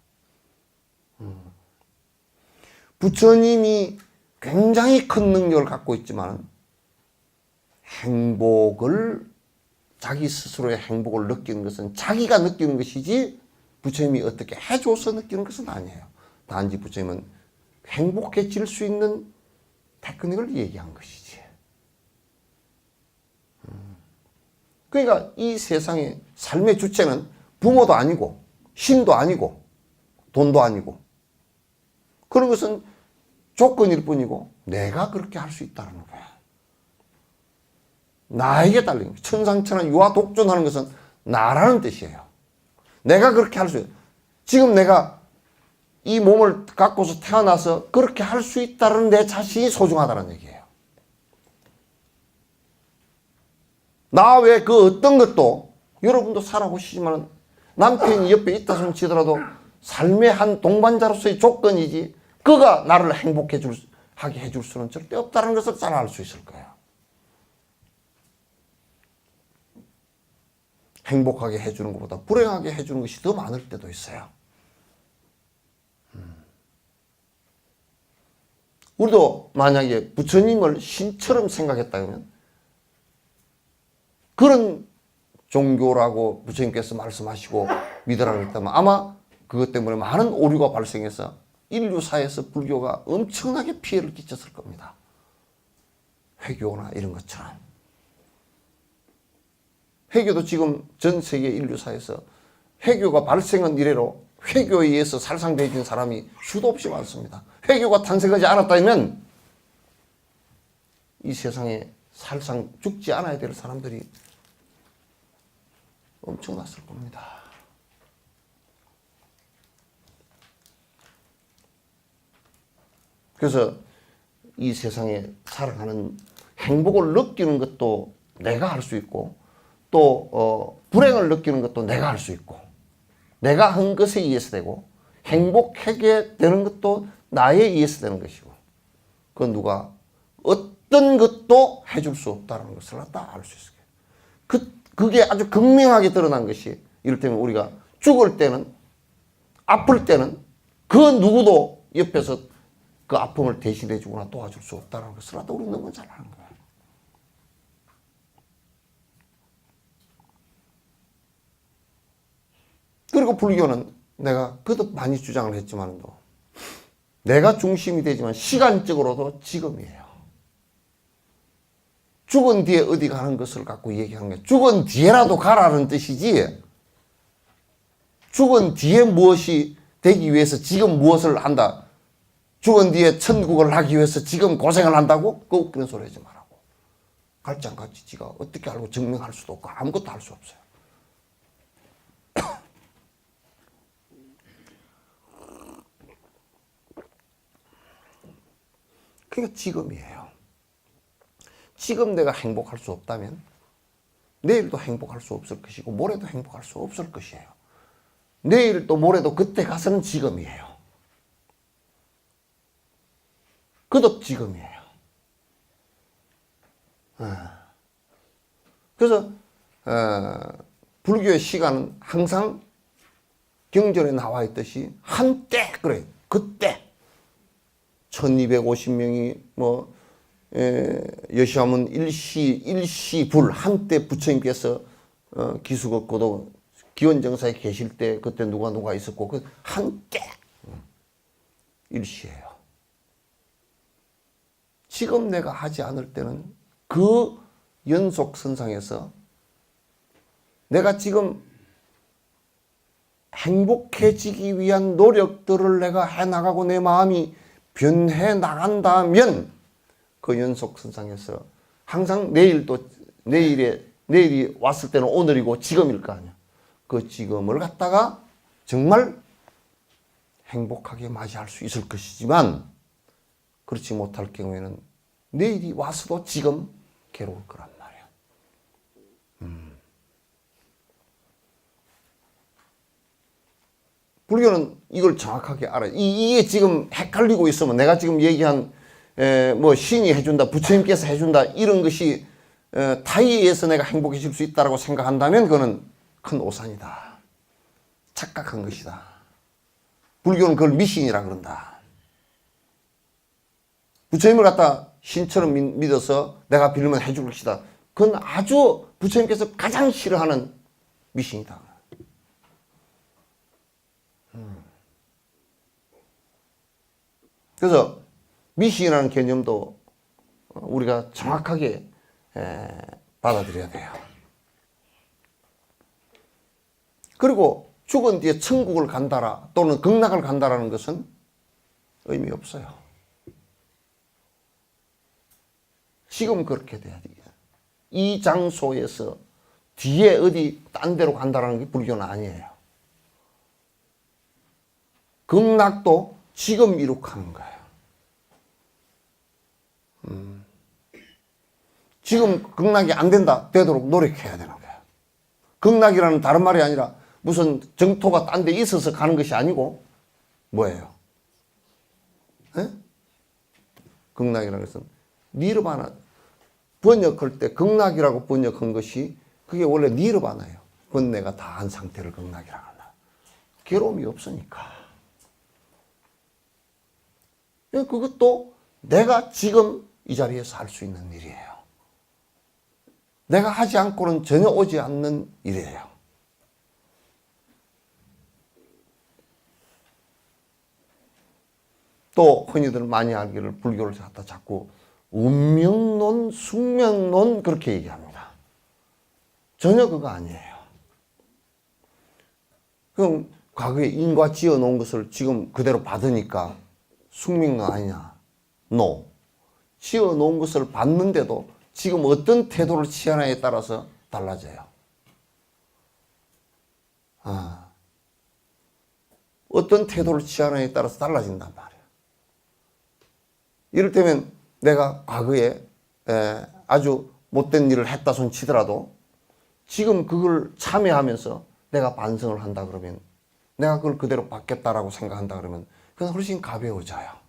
부처님이 굉장히 큰 능력을 갖고 있지만 자기 스스로의 행복을 느끼는 것은 자기가 느끼는 것이지 부처님이 어떻게 해줘서 느끼는 것은 아니에요. 단지 부처님은 행복해질 수 있는 테크닉을 얘기한 것이지. 그러니까 이 세상의 삶의 주체는 부모도 아니고 신도 아니고 돈도 아니고 그런 것은 조건일 뿐이고 내가 그렇게 할 수 있다는 거야. 나에게 달린 거야. 천상천하 유아독존하는 것은 나라는 뜻이에요. 내가 그렇게 할 수 있어요. 지금 내가 이 몸을 갖고서 태어나서 그렇게 할 수 있다는 내 자신이 소중하다는 얘기예요. 나 외에 그 어떤 것도 여러분도 살아보시지만 남편이 옆에 있다 손 치더라도 삶의 한 동반자로서의 조건이지 그가 나를 하게 해줄 수는 절대 없다는 것을 잘 알 수 있을 거예요. 행복하게 해주는 것보다 불행하게 해주는 것이 더 많을 때도 있어요. 우리도 만약에 부처님을 신처럼 생각했다면 그런 종교라고 부처님께서 말씀하시고 믿으라고 했다면 아마 그것 때문에 많은 오류가 발생해서 인류사에서 불교가 엄청나게 피해를 끼쳤을 겁니다. 회교나 이런 것처럼. 회교도 지금 전 세계 인류사에서 회교가 발생한 이래로 회교에 의해서 살상되어진 사람이 수도 없이 많습니다. 회교가 탄생하지 않았다면 이 세상에 살상 죽지 않아야 될 사람들이 엄청났을 겁니다. 그래서 이 세상에 살아가는 행복을 느끼는 것도 내가 할 수 있고 또 불행을 느끼는 것도 내가 할 수 있고 내가 한 것에 의해서 되고 행복하게 되는 것도 나에 의해서 되는 것이고 그건 누가 어떤 것도 해줄 수 없다는 것을 다 알 수 있어요. 그게 아주 극명하게 드러난 것이 이를테면 우리가 죽을 때는 아플 때는 그 누구도 옆에서 그 아픔을 대신해 주거나 도와줄 수 없다는 것을 다 우리는 너무 잘 아는 거예요. 그리고 불교는 내가 거듭 많이 주장을 했지만도 내가 중심이 되지만 시간적으로도 지금이에요. 죽은 뒤에 어디 가는 것을 갖고 얘기하는 게 죽은 뒤에라도 가라는 뜻이지, 죽은 뒤에 무엇이 되기 위해서 지금 무엇을 한다, 죽은 뒤에 천국을 하기 위해서 지금 고생을 한다고? 그 웃기는 소리 하지 말라고. 갈지 안 갈지 지가 어떻게 알고 증명할 수도 없고 아무것도 할 수 없어요. 그러니까 지금이에요. 지금 내가 행복할 수 없다면 내일도 행복할 수 없을 것이고 모레도 행복할 수 없을 것이에요. 내일 또 모레도 그때 가서는 지금이에요. 거듭 지금이에요. 그래서 불교의 시간은 항상 경전에 나와 있듯이 한때, 그래, 그때 1250명이 여시하면 일시불 한때 부처님께서 기수걷고도 기원정사에 계실 때 그때 누가 있었고 그 한때 일시예요. 지금 내가 하지 않을 때는 그 연속선상에서 내가 지금 행복해지기 위한 노력들을 내가 해나가고 내 마음이 변해 나간다면 그 연속선상에서 항상 내일이 왔을 때는 오늘이고 지금일 거 아니야. 그 지금을 갖다가 정말 행복하게 맞이할 수 있을 것이지만 그렇지 못할 경우에는 내일이 와서도 지금 괴로울 거란 말이야. 불교는 이걸 정확하게 알아요. 이게 지금 헷갈리고 있으면 내가 지금 얘기한 신이 해준다, 부처님께서 해준다 이런 것이 타의에 의해서 내가 행복해질 수 있다고 생각한다면 그거는 큰 오산이다. 착각한 것이다. 불교는 그걸 미신이라 그런다. 부처님을 갖다 신처럼 믿어서 내가 빌면 해줄 것이다. 그건 아주 부처님께서 가장 싫어하는 미신이다. 그래서 미신이라는 개념도 우리가 정확하게 받아들여야 돼요. 그리고 죽은 뒤에 천국을 간다라 또는 극락을 간다라는 것은 의미 없어요. 지금 그렇게 돼야 돼요. 이 장소에서 뒤에 어디 딴 데로 간다라는 게 불교는 아니에요. 극락도 지금 이룩하는 거예요. 지금 극락이 안 된다, 되도록 노력해야 되는 거예요. 극락이라는 다른 말이 아니라 무슨 정토가 딴 데 있어서 가는 것이 아니고 뭐예요? 극락이라는 것은 니르바나, 번역할 때 극락이라고 번역한 것이 그게 원래 니르바나예요. 번뇌가 다한 상태를 극락이라고 한다. 괴로움이 없으니까. 그것도 내가 지금 이 자리에서 할 수 있는 일이에요. 내가 하지 않고는 전혀 오지 않는 일이에요. 또 흔히들 많이 알기를 불교를 갖다 자꾸 운명론, 숙명론 그렇게 얘기합니다. 전혀 그거 아니에요. 그럼 과거에 인과 지어 놓은 것을 지금 그대로 받으니까 숙명론 아니냐? No. 지어 놓은 것을 받는데도 지금 어떤 태도를 취하느냐에 따라서 달라져요. 어떤 태도를 취하느냐에 따라서 달라진단 말이에요. 이를테면 내가 과거에 아주 못된 일을 했다 손 치더라도 지금 그걸 참여하면서 내가 반성을 한다 그러면, 내가 그걸 그대로 받겠다라고 생각한다 그러면 그건 훨씬 가벼워져요.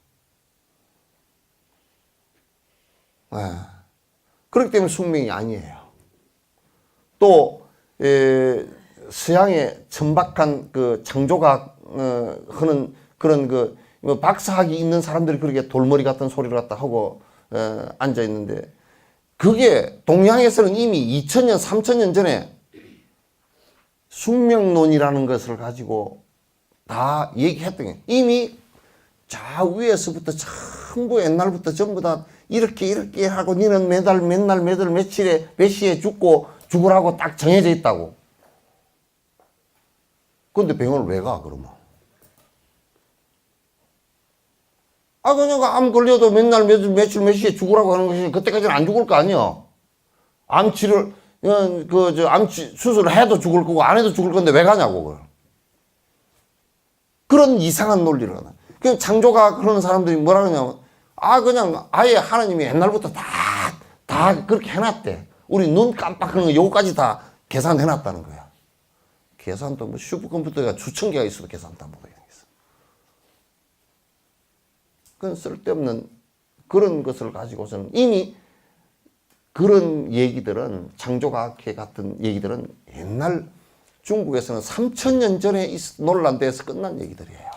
그렇기 때문에 숙명이 아니에요. 또 서양의 천박한 그 창조과학 하는 그런 그 박사학위 있는 사람들이 그렇게 돌머리 같은 소리를 갖다 하고 앉아 있는데, 그게 동양에서는 이미 2000년, 3000년 전에 숙명론이라는 것을 가지고 다 얘기했던 게 이미 저 위에서부터 전부 옛날부터 전부 다 이렇게 하고 니는 맨날 며칠에 몇 시에 죽으라고 딱 정해져 있다고. 근데 병원을 왜 가, 그러면? 그냥 암 걸려도 맨날 며칠 몇 시에 죽으라고 하는 것이 그때까지는 안 죽을 거 아니야. 암 수술을 해도 죽을 거고 안 해도 죽을 건데 왜 가냐고, 그걸. 그런 이상한 논리를 하나. 그냥 창조가 그러는 사람들이 뭐라 그러냐면, 그냥 아예 하나님이 옛날부터 다 그렇게 해놨대. 우리 눈 깜빡하는 거 요거까지 다 계산해놨다는 거야. 계산도 뭐 슈퍼컴퓨터가 수천 개가 있어도 계산도 못 하겠어. 그건 쓸데없는 그런 것을 가지고서는 이미 그런 얘기들은 창조과학회 같은 얘기들은 옛날 중국에서는 3000년 전에 논란돼서 끝난 얘기들이에요.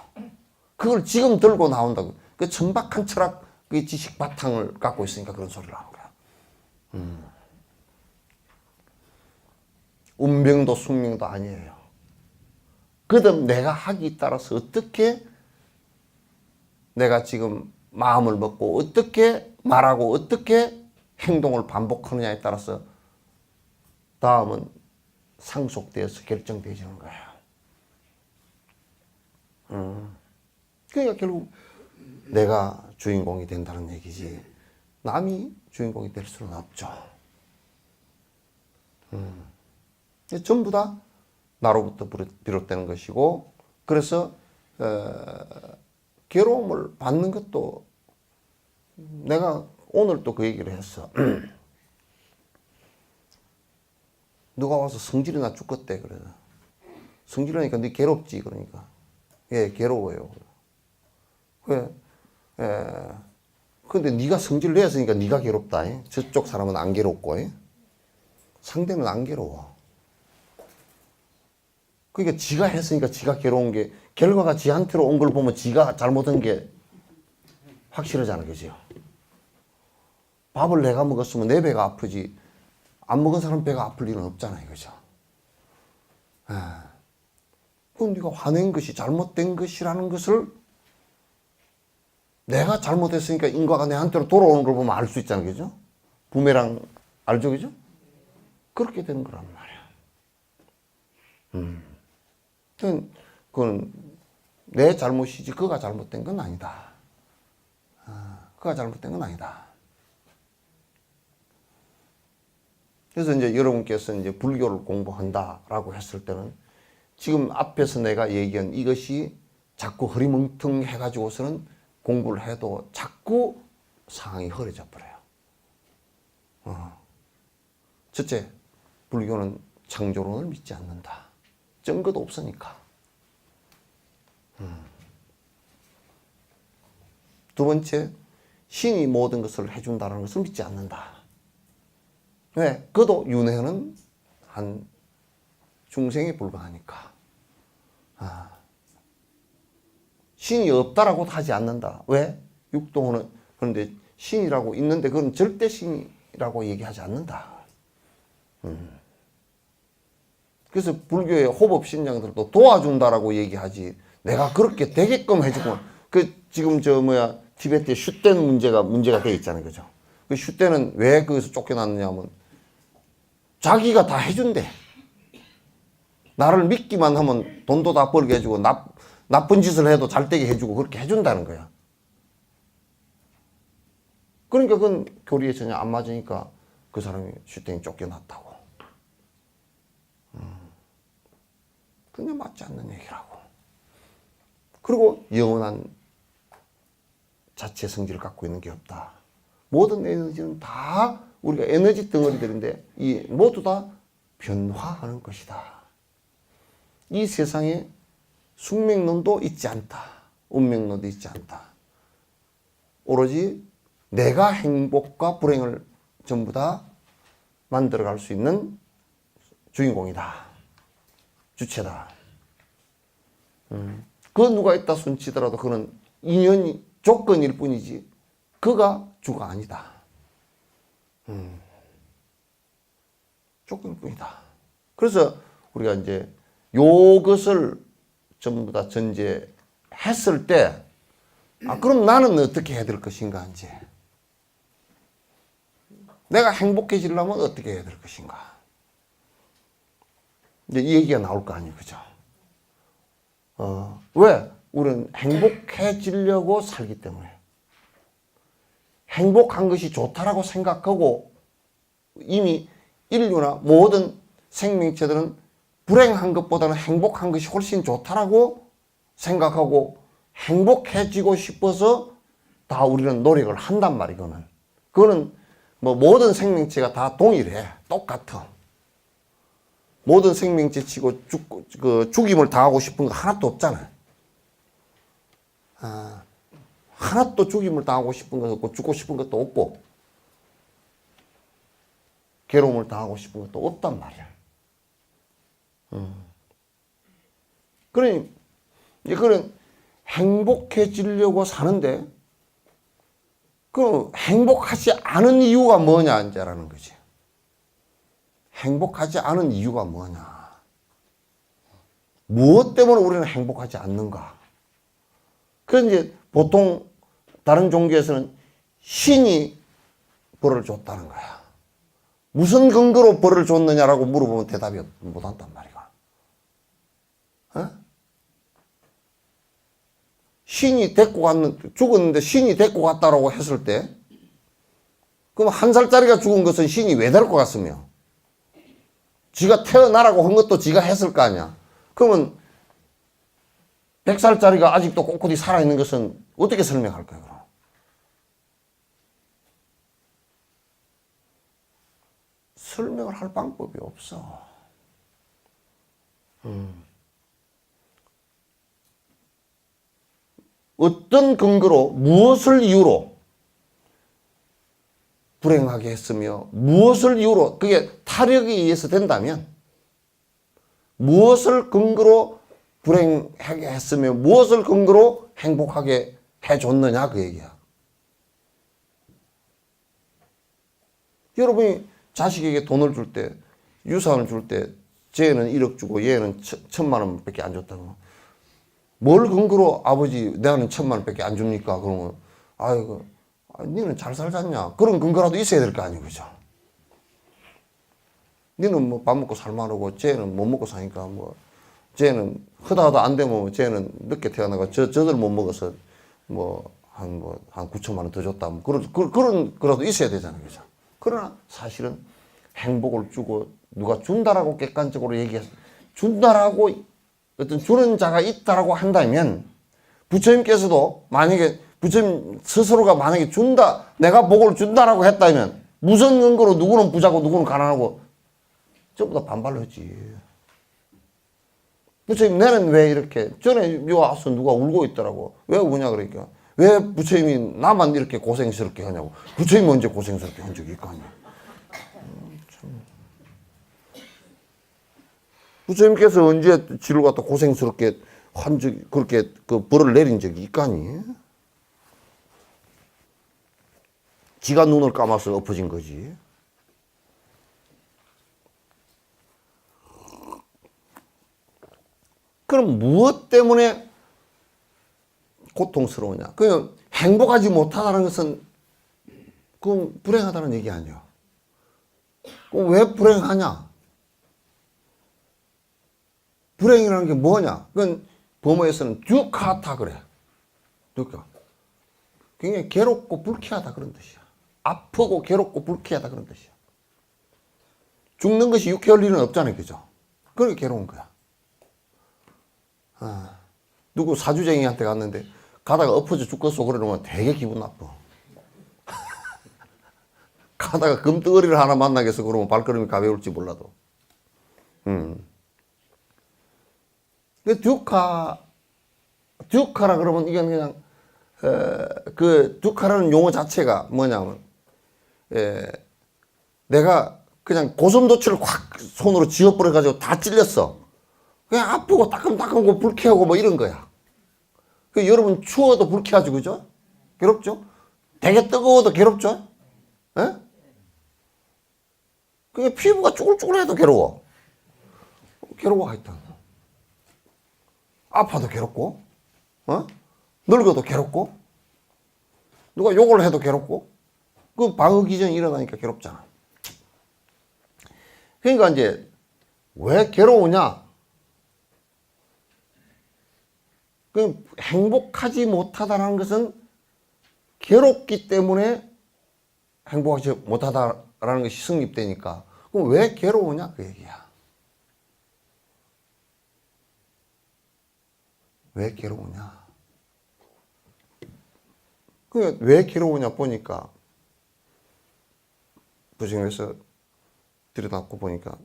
그걸 지금 들고 나온다고. 그 천박한 철학, 그 지식 바탕을 갖고 있으니까 그런 소리를 하는 거야. 운명도 숙명도 아니에요. 그다음 내가 하기에 따라서 어떻게 내가 지금 마음을 먹고 어떻게 말하고 어떻게 행동을 반복하느냐에 따라서 다음은 상속되어서 결정되어지는 거야. 그러니까 결국 내가 주인공이 된다는 얘기지 남이 주인공이 될 수는 없죠. 전부 다 나로부터 비롯되는 것이고 그래서 괴로움을 받는 것도 내가 오늘 또 그 얘기를 했어. 누가 와서 성질이 나 죽겠대 그래. 성질나니까 네 괴롭지 그러니까. 예, 괴로워요. 왜? 근데 네가 성질 내었으니까 네가 괴롭다. 저쪽 사람은 안 괴롭고 상대는 안 괴로워. 그러니까 지가 했으니까 지가 괴로운 게 결과가 지한테로 온 걸 보면 지가 잘못한 게 확실하잖아, 그죠? 밥을 내가 먹었으면 내 배가 아프지 안 먹은 사람 배가 아플 일은 없잖아요, 그죠? 그럼 네가 화낸 것이 잘못된 것이라는 것을 내가 잘못했으니까 인과가 내한테로 돌아오는 걸 보면 알 수 있잖아요, 그죠? 부메랑 알죠, 그죠? 그렇게 되는 거란 말이야. 그건 내 잘못이지 그가 잘못된 건 아니다. 그가 잘못된 건 아니다. 그래서 이제 여러분께서 이제 불교를 공부한다라고 했을 때는 지금 앞에서 내가 얘기한 이것이 자꾸 흐리멍텅해가지고서는 공부를 해도 자꾸 상황이 흐려져 버려요. 첫째, 불교는 창조론을 믿지 않는다. 증거도 없으니까. 두 번째, 신이 모든 것을 해준다는 것을 믿지 않는다. 왜? 그도 윤회는 한 중생에 불과하니까. 신이 없다라고도 하지 않는다. 왜? 육도는 그런데 신이라고 있는데 그건 절대 신이라고 얘기하지 않는다. 그래서 불교의 호법 신장들도 도와준다라고 얘기하지. 내가 그렇게 되게끔 해주고 지금 티베트의 슈텐 문제가 돼 있잖아요, 그죠? 그 슈텐은 왜 거기서 쫓겨났느냐면 자기가 다 해준대. 나를 믿기만 하면 돈도 다 벌게 해주고 나쁜 짓을 해도 잘 되게 해주고 그렇게 해준다는 거야. 그러니까 그건 교리에 전혀 안 맞으니까 그 사람이 슈텐이 쫓겨났다고. 그냥 맞지 않는 얘기라고. 그리고 영원한 자체 성질을 갖고 있는 게 없다. 모든 에너지는 다 우리가 에너지 덩어리들인데 모두 다 변화하는 것이다. 이 세상에 숙명론도 있지 않다. 운명론도 있지 않다. 오로지 내가 행복과 불행을 전부 다 만들어갈 수 있는 주인공이다. 주체다. 그 누가 있다 손치더라도 그는 인연이 조건일 뿐이지 그가 주가 아니다. 조건일 뿐이다. 그래서 우리가 이제 요것을 전부 다 전제했을 때, 그럼 나는 어떻게 해야 될 것인가, 이제. 내가 행복해지려면 어떻게 해야 될 것인가. 이제 이 얘기가 나올 거 아니에요, 그죠? 왜? 우리는 행복해지려고 살기 때문에. 행복한 것이 좋다라고 생각하고 이미 인류나 모든 생명체들은 불행한 것보다는 행복한 것이 훨씬 좋다라고 생각하고 행복해지고 싶어서 다 우리는 노력을 한단 말이거든. 그거는 뭐 모든 생명체가 다 동일해. 똑같아. 모든 생명체 치고 죽임을 당하고 싶은 거 하나도 없잖아. 하나도 죽임을 당하고 싶은 것도 없고 죽고 싶은 것도 없고 괴로움을 당하고 싶은 것도 없단 말이야. 그러니 그런 행복해지려고 사는데 그 행복하지 않은 이유가 뭐냐 이제라는 거지. 행복하지 않은 이유가 뭐냐. 무엇 때문에 우리는 행복하지 않는가. 그래서 이제 보통 다른 종교에서는 신이 벌을 줬다는 거야. 무슨 근거로 벌을 줬느냐라고 물어보면 대답이 못한단 말이야. 신이 죽었는데 신이 데리고 갔다라고 했을 때, 그럼 1살짜리가 죽은 것은 신이 왜 데리고 갔으며, 지가 태어나라고 한 것도 지가 했을 거 아니야. 그러면 100살짜리가 아직도 꼿꼿이 살아있는 것은 어떻게 설명할 거야, 그럼? 설명을 할 방법이 없어. 어떤 근거로, 무엇을 이유로 불행하게 했으며, 무엇을 이유로, 그게 타력에 의해서 된다면, 무엇을 근거로 불행하게 했으며, 무엇을 근거로 행복하게 해줬느냐, 그 얘기야. 여러분이 자식에게 돈을 줄 때, 유산을 줄 때, 쟤는 1억 주고 얘는 1,000만 원밖에 안 줬다고. 뭘 근거로 아버지 내가는 1,000만 원밖에 안 줍니까? 그러면 아이고 니는 잘 살잖냐. 그런 근거라도 있어야 될 거 아니에요, 그죠? 니는 뭐 밥 먹고 살만하고 쟤는 못 먹고 사니까 뭐 쟤는 하다하다 안 되면 쟤는 늦게 태어나고 저들 못 먹어서 한 9천만 원 더 줬다. 뭐 그런 거라도 있어야 되잖아요, 그죠? 그러나 사실은 행복을 주고 누가 준다라고 객관적으로 얘기해서 준다라고 어떤 주는 자가 있다라고 한다면 부처님께서도 만약에 부처님 스스로가 만약에 준다, 내가 복을 준다라고 했다면 무슨 근거로 누구는 부자고 누구는 가난하고 전부 다 반발을 했지. 부처님 내는 왜 이렇게 전에 요 와서 누가 울고 있더라고. 왜 우냐 그러니까 왜 부처님이 나만 이렇게 고생스럽게 하냐고. 부처님이 언제 고생스럽게 한 적이 있고 아니야. 부처님께서 언제 지를 갖다 고생스럽게 한 적이, 그렇게 그 벌을 내린 적이 있까니? 지가 눈을 감아서 엎어진 거지. 그럼 무엇 때문에 고통스러우냐? 그냥 행복하지 못하다는 것은 그건 불행하다는 얘기 아니야. 그럼 왜 불행하냐? 불행이라는 게 뭐냐? 그건 범어에서는 듀카타 그래. 듀카. 굉장히 괴롭고 불쾌하다 그런 뜻이야. 아프고 괴롭고 불쾌하다 그런 뜻이야. 죽는 것이 유쾌할 일은 없잖아요, 그죠? 그러니까 괴로운 거야. 누구 사주쟁이한테 갔는데 가다가 엎어져 죽겠어 그러면 되게 기분 나빠. 가다가 금덩어리를 하나 만나겠어 그러면 발걸음이 가벼울지 몰라도. 듀카라 그러면 이건 그냥 그 듀카라는 용어 자체가 뭐냐면 내가 그냥 고슴도치를 확 손으로 쥐어버려 가지고 다 찔렸어. 그냥 아프고 따끔따끔하고 불쾌하고 뭐 이런 거야. 그 여러분 추워도 불쾌하죠, 그죠? 괴롭죠? 되게 뜨거워도 괴롭죠? 예? 그게 피부가 쭈글쭈글해도 괴로워. 괴로워 하여튼. 아파도 괴롭고, 늙어도 괴롭고, 누가 욕을 해도 괴롭고, 그 방어 기전이 일어나니까 괴롭잖아. 그러니까 이제 왜 괴로우냐? 그 행복하지 못하다는 것은 괴롭기 때문에 행복하지 못하다라는 것이 성립되니까. 그럼 왜 괴로우냐? 그 얘기야. 왜 괴로우냐? 그러니까 왜 괴로우냐 보니까 부정에서 들여다보고 보니까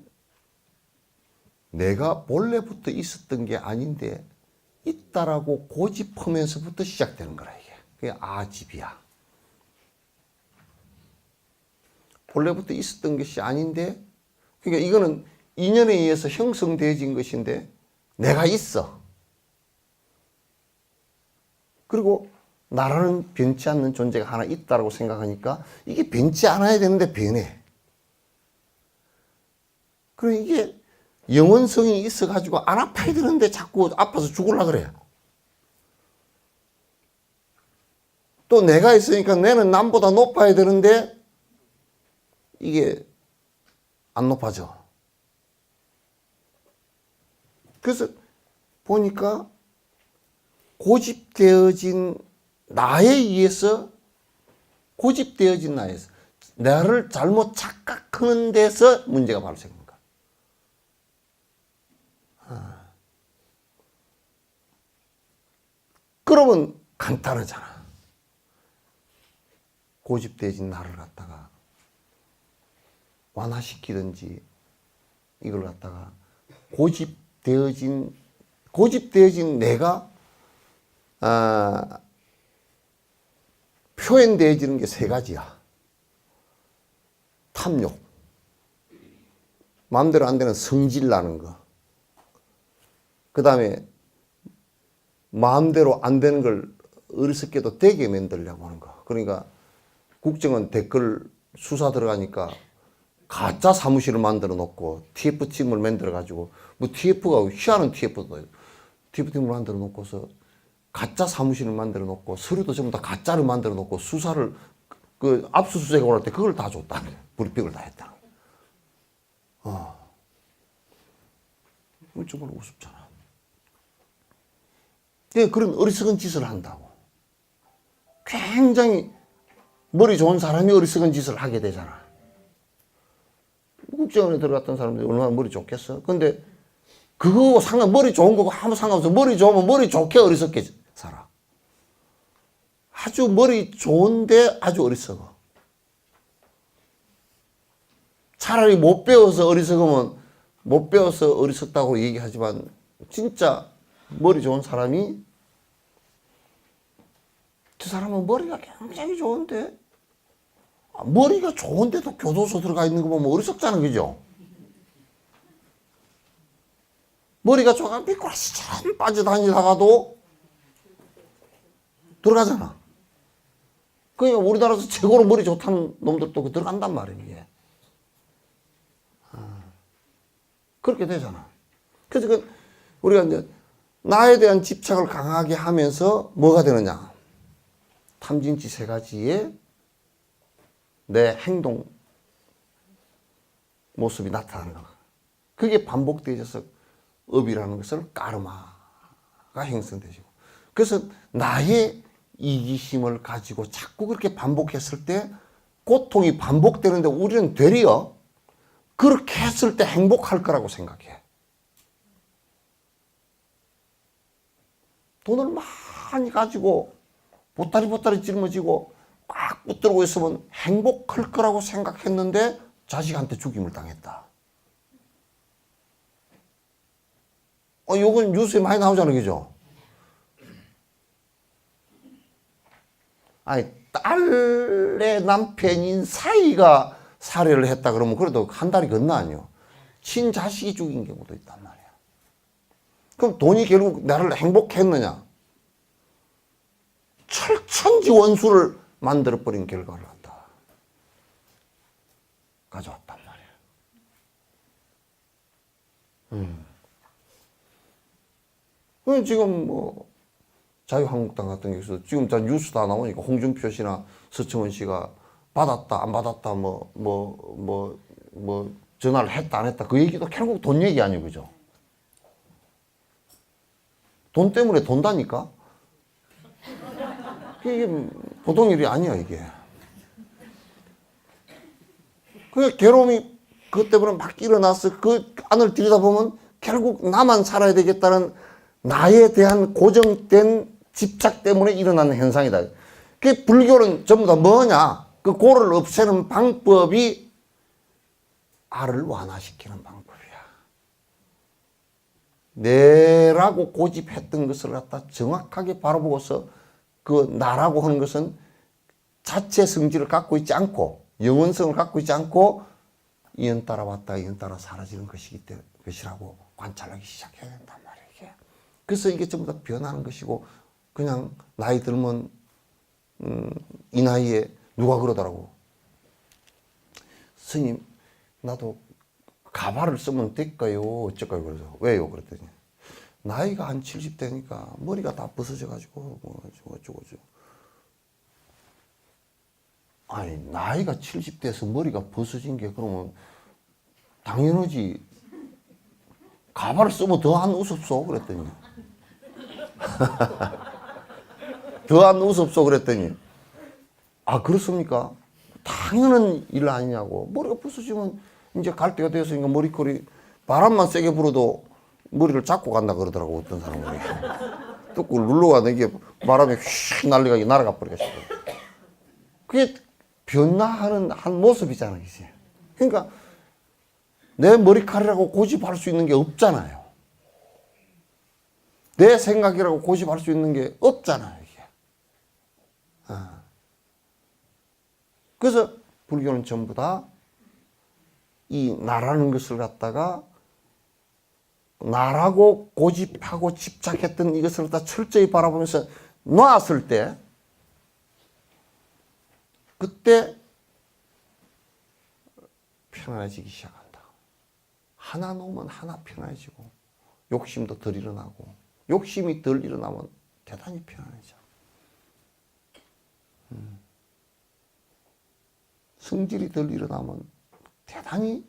내가 본래부터 있었던 게 아닌데 있다라고 고집하면서부터 시작되는 거라 이게. 그게 아집이야. 본래부터 있었던 것이 아닌데, 그러니까 이거는 인연에 의해서 형성되어진 것인데 내가 있어. 그리고 나라는 변치 않는 존재가 하나 있다라고 생각하니까 이게 변치 않아야 되는데 변해. 그래 이게 영원성이 있어가지고 안 아파야 되는데 자꾸 아파서 죽으려고 그래. 또 내가 있으니까 내는 남보다 높아야 되는데 이게 안 높아져. 그래서 보니까 고집되어진 나에 의해서 나를 잘못 착각하는 데서 문제가 발생한 거야. 그러면 간단하잖아. 고집되어진 나를 갖다가 완화시키든지 이걸 갖다가 고집되어진 내가 표현되어지는 게 세 가지야. 탐욕, 마음대로 안 되는 성질 나는 거, 그 다음에 마음대로 안 되는 걸 어리석게도 되게 만들려고 하는 거. 그러니까 국정원 댓글 수사 들어가니까 가짜 사무실을 만들어 놓고 TF팀을 만들어 가지고 뭐 TF가 희한한 TF팀을 만들어 놓고서 가짜 사무실을 만들어 놓고 서류도 전부 다 가짜를 만들어 놓고 수사를 그 압수수색을 할 때 그걸 다 줬다는 거야. 브리핑을 다 했다는 거야. 정말 우습잖아. 그런 어리석은 짓을 한다고. 굉장히 머리 좋은 사람이 어리석은 짓을 하게 되잖아. 국정원에 들어갔던 사람들이 얼마나 머리 좋겠어? 근데 그거 머리 좋은 거고 아무 상관없어. 머리 좋으면 머리 좋게 어리석게 살아. 아주 머리 좋은데 아주 어리석어. 차라리 못 배워서 어리석으면 못 배워서 어리석다고 얘기하지만 진짜 머리 좋은 사람이 저 사람은 머리가 굉장히 좋은데 머리가 좋은데도 교도소 들어가 있는 거 보면 어리석잖아. 그죠? 머리가 좋아 미꾸라지처럼 빠져다니다가도 들어가잖아. 그러니까 우리나라에서 최고로 머리 좋다는 놈들도 들어간단 말이에요. 그렇게 되잖아. 그래서 우리가 이제 나에 대한 집착을 강하게 하면서 뭐가 되느냐? 탐진치 세 가지의 내 행동 모습이 나타나는 거야. 그게 반복되어져서 업이라는 것을 까르마가 형성되시고. 그래서 나의 이기심을 가지고 자꾸 그렇게 반복했을 때 고통이 반복되는데 우리는 되려 그렇게 했을 때 행복할 거라고 생각해. 돈을 많이 가지고 보따리 짊어지고 꽉 붙들고 있으면 행복할 거라고 생각했는데 자식한테 죽임을 당했다. 요건 뉴스에 많이 나오잖아요. 그죠? 아니, 딸의 남편인 사이가 살해를 했다 그러면 그래도 한 달이 건너 아니요. 친자식이 죽인 경우도 있단 말이야. 그럼 돈이 결국 나를 행복해 했느냐? 철천지 원수를 만들어버린 결과를 갖다 가져왔단 말이야. 지금 뭐 자유한국당 같은 경우서 지금 다 뉴스 다 나오니까 홍준표 씨나 서청원 씨가 받았다 안 받았다 뭐 전화를 했다 안 했다 그 얘기도 결국 돈 얘기 아니에요, 그죠? 돈 때문에 돈다니까. 이게 보통 일이 아니야 이게. 그 괴로움이 그것 때문에 막 일어나서 그 안을 들여다보면 결국 나만 살아야 되겠다는 나에 대한 고정된 집착 때문에 일어나는 현상이다. 그 불교는 전부 다 뭐냐? 그 고를 없애는 방법이 알을 완화시키는 방법이야. 내라고 고집했던 것을 갖다 정확하게 바라보고서 그 나라고 하는 것은 자체 성질을 갖고 있지 않고 영원성을 갖고 있지 않고 이연 따라 왔다 이연 따라 사라지는 것이라고 관찰하기 시작해야 된단 말이에요. 이게. 그래서 이게 전부 다 변하는 것이고 그냥 나이 들면 이 나이에 누가 그러더라고. 스님 나도 가발을 쓰면 될까요? 어쩔까요? 그래서 왜요? 그랬더니 나이가 한 70대니까 머리가 다 벗어져 가지고 뭐 어쩌고. 아니 나이가 70대에서 머리가 벗어진 게 그러면 당연하지. 가발을 쓰면 더 안 웃었어 그랬더니 더 안 웃었어 그랬더니 아 그렇습니까? 당연한 일 아니냐고. 머리가 벗어지면 이제 갈 때가 되었으니까 머리컬이 바람만 세게 불어도 머리를 잡고 간다 그러더라고 어떤 사람은. 또 그걸 눌러가 이게 바람에 휙 날아가 버리겠어. 그게 변화하는 한 모습이잖아 이제. 그러니까 내 머리카락이라고 고집할 수 있는 게 없잖아요. 내 생각이라고 고집할 수 있는 게 없잖아요 이게. 그래서 불교는 전부 다 이 나라는 것을 갖다가 나라고 고집하고 집착했던 이것을 다 철저히 바라보면서 놨을 때 그때 편안해지기 시작한다. 하나 놓으면 하나 편안해지고 욕심도 덜 일어나고 욕심이 덜 일어나면 대단히 편안해져. 성질이 덜 일어나면 대단히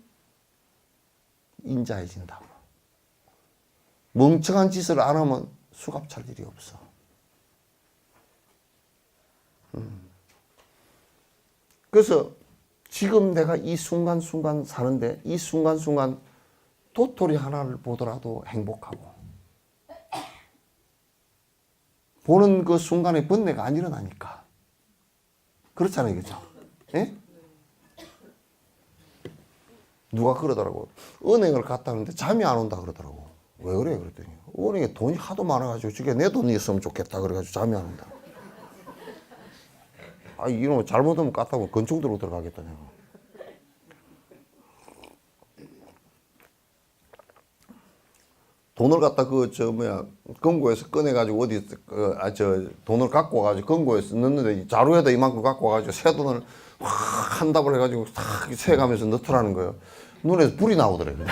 인자해진다고. 멍청한 짓을 안 하면 수갑 찰 일이 없어. 그래서 지금 내가 이 순간순간 사는데 이 순간순간 도토리 하나를 보더라도 행복하고 보는 그 순간에 번뇌가 안 일어나니까. 그렇잖아요. 그죠? 예? 누가 그러더라고. 은행을 갔다 오는데 잠이 안 온다 그러더라고. 왜 그래? 그랬더니 은행에 돈이 하도 많아가지고 저게 내 돈이 있으면 좋겠다 그래가지고 잠이 안 온다. 아 이놈 잘못하면 깠다고 건축 들고 들어가겠다 내가. 돈을 갖다 금고에서 꺼내가지고 어디 돈을 갖고 와가지고 금고에서 넣는데 자루에다 이만큼 갖고 와가지고 새 돈을 확 한 답을 해가지고 탁 세가면서 넣더라는 거예요. 눈에서 불이 나오더래요.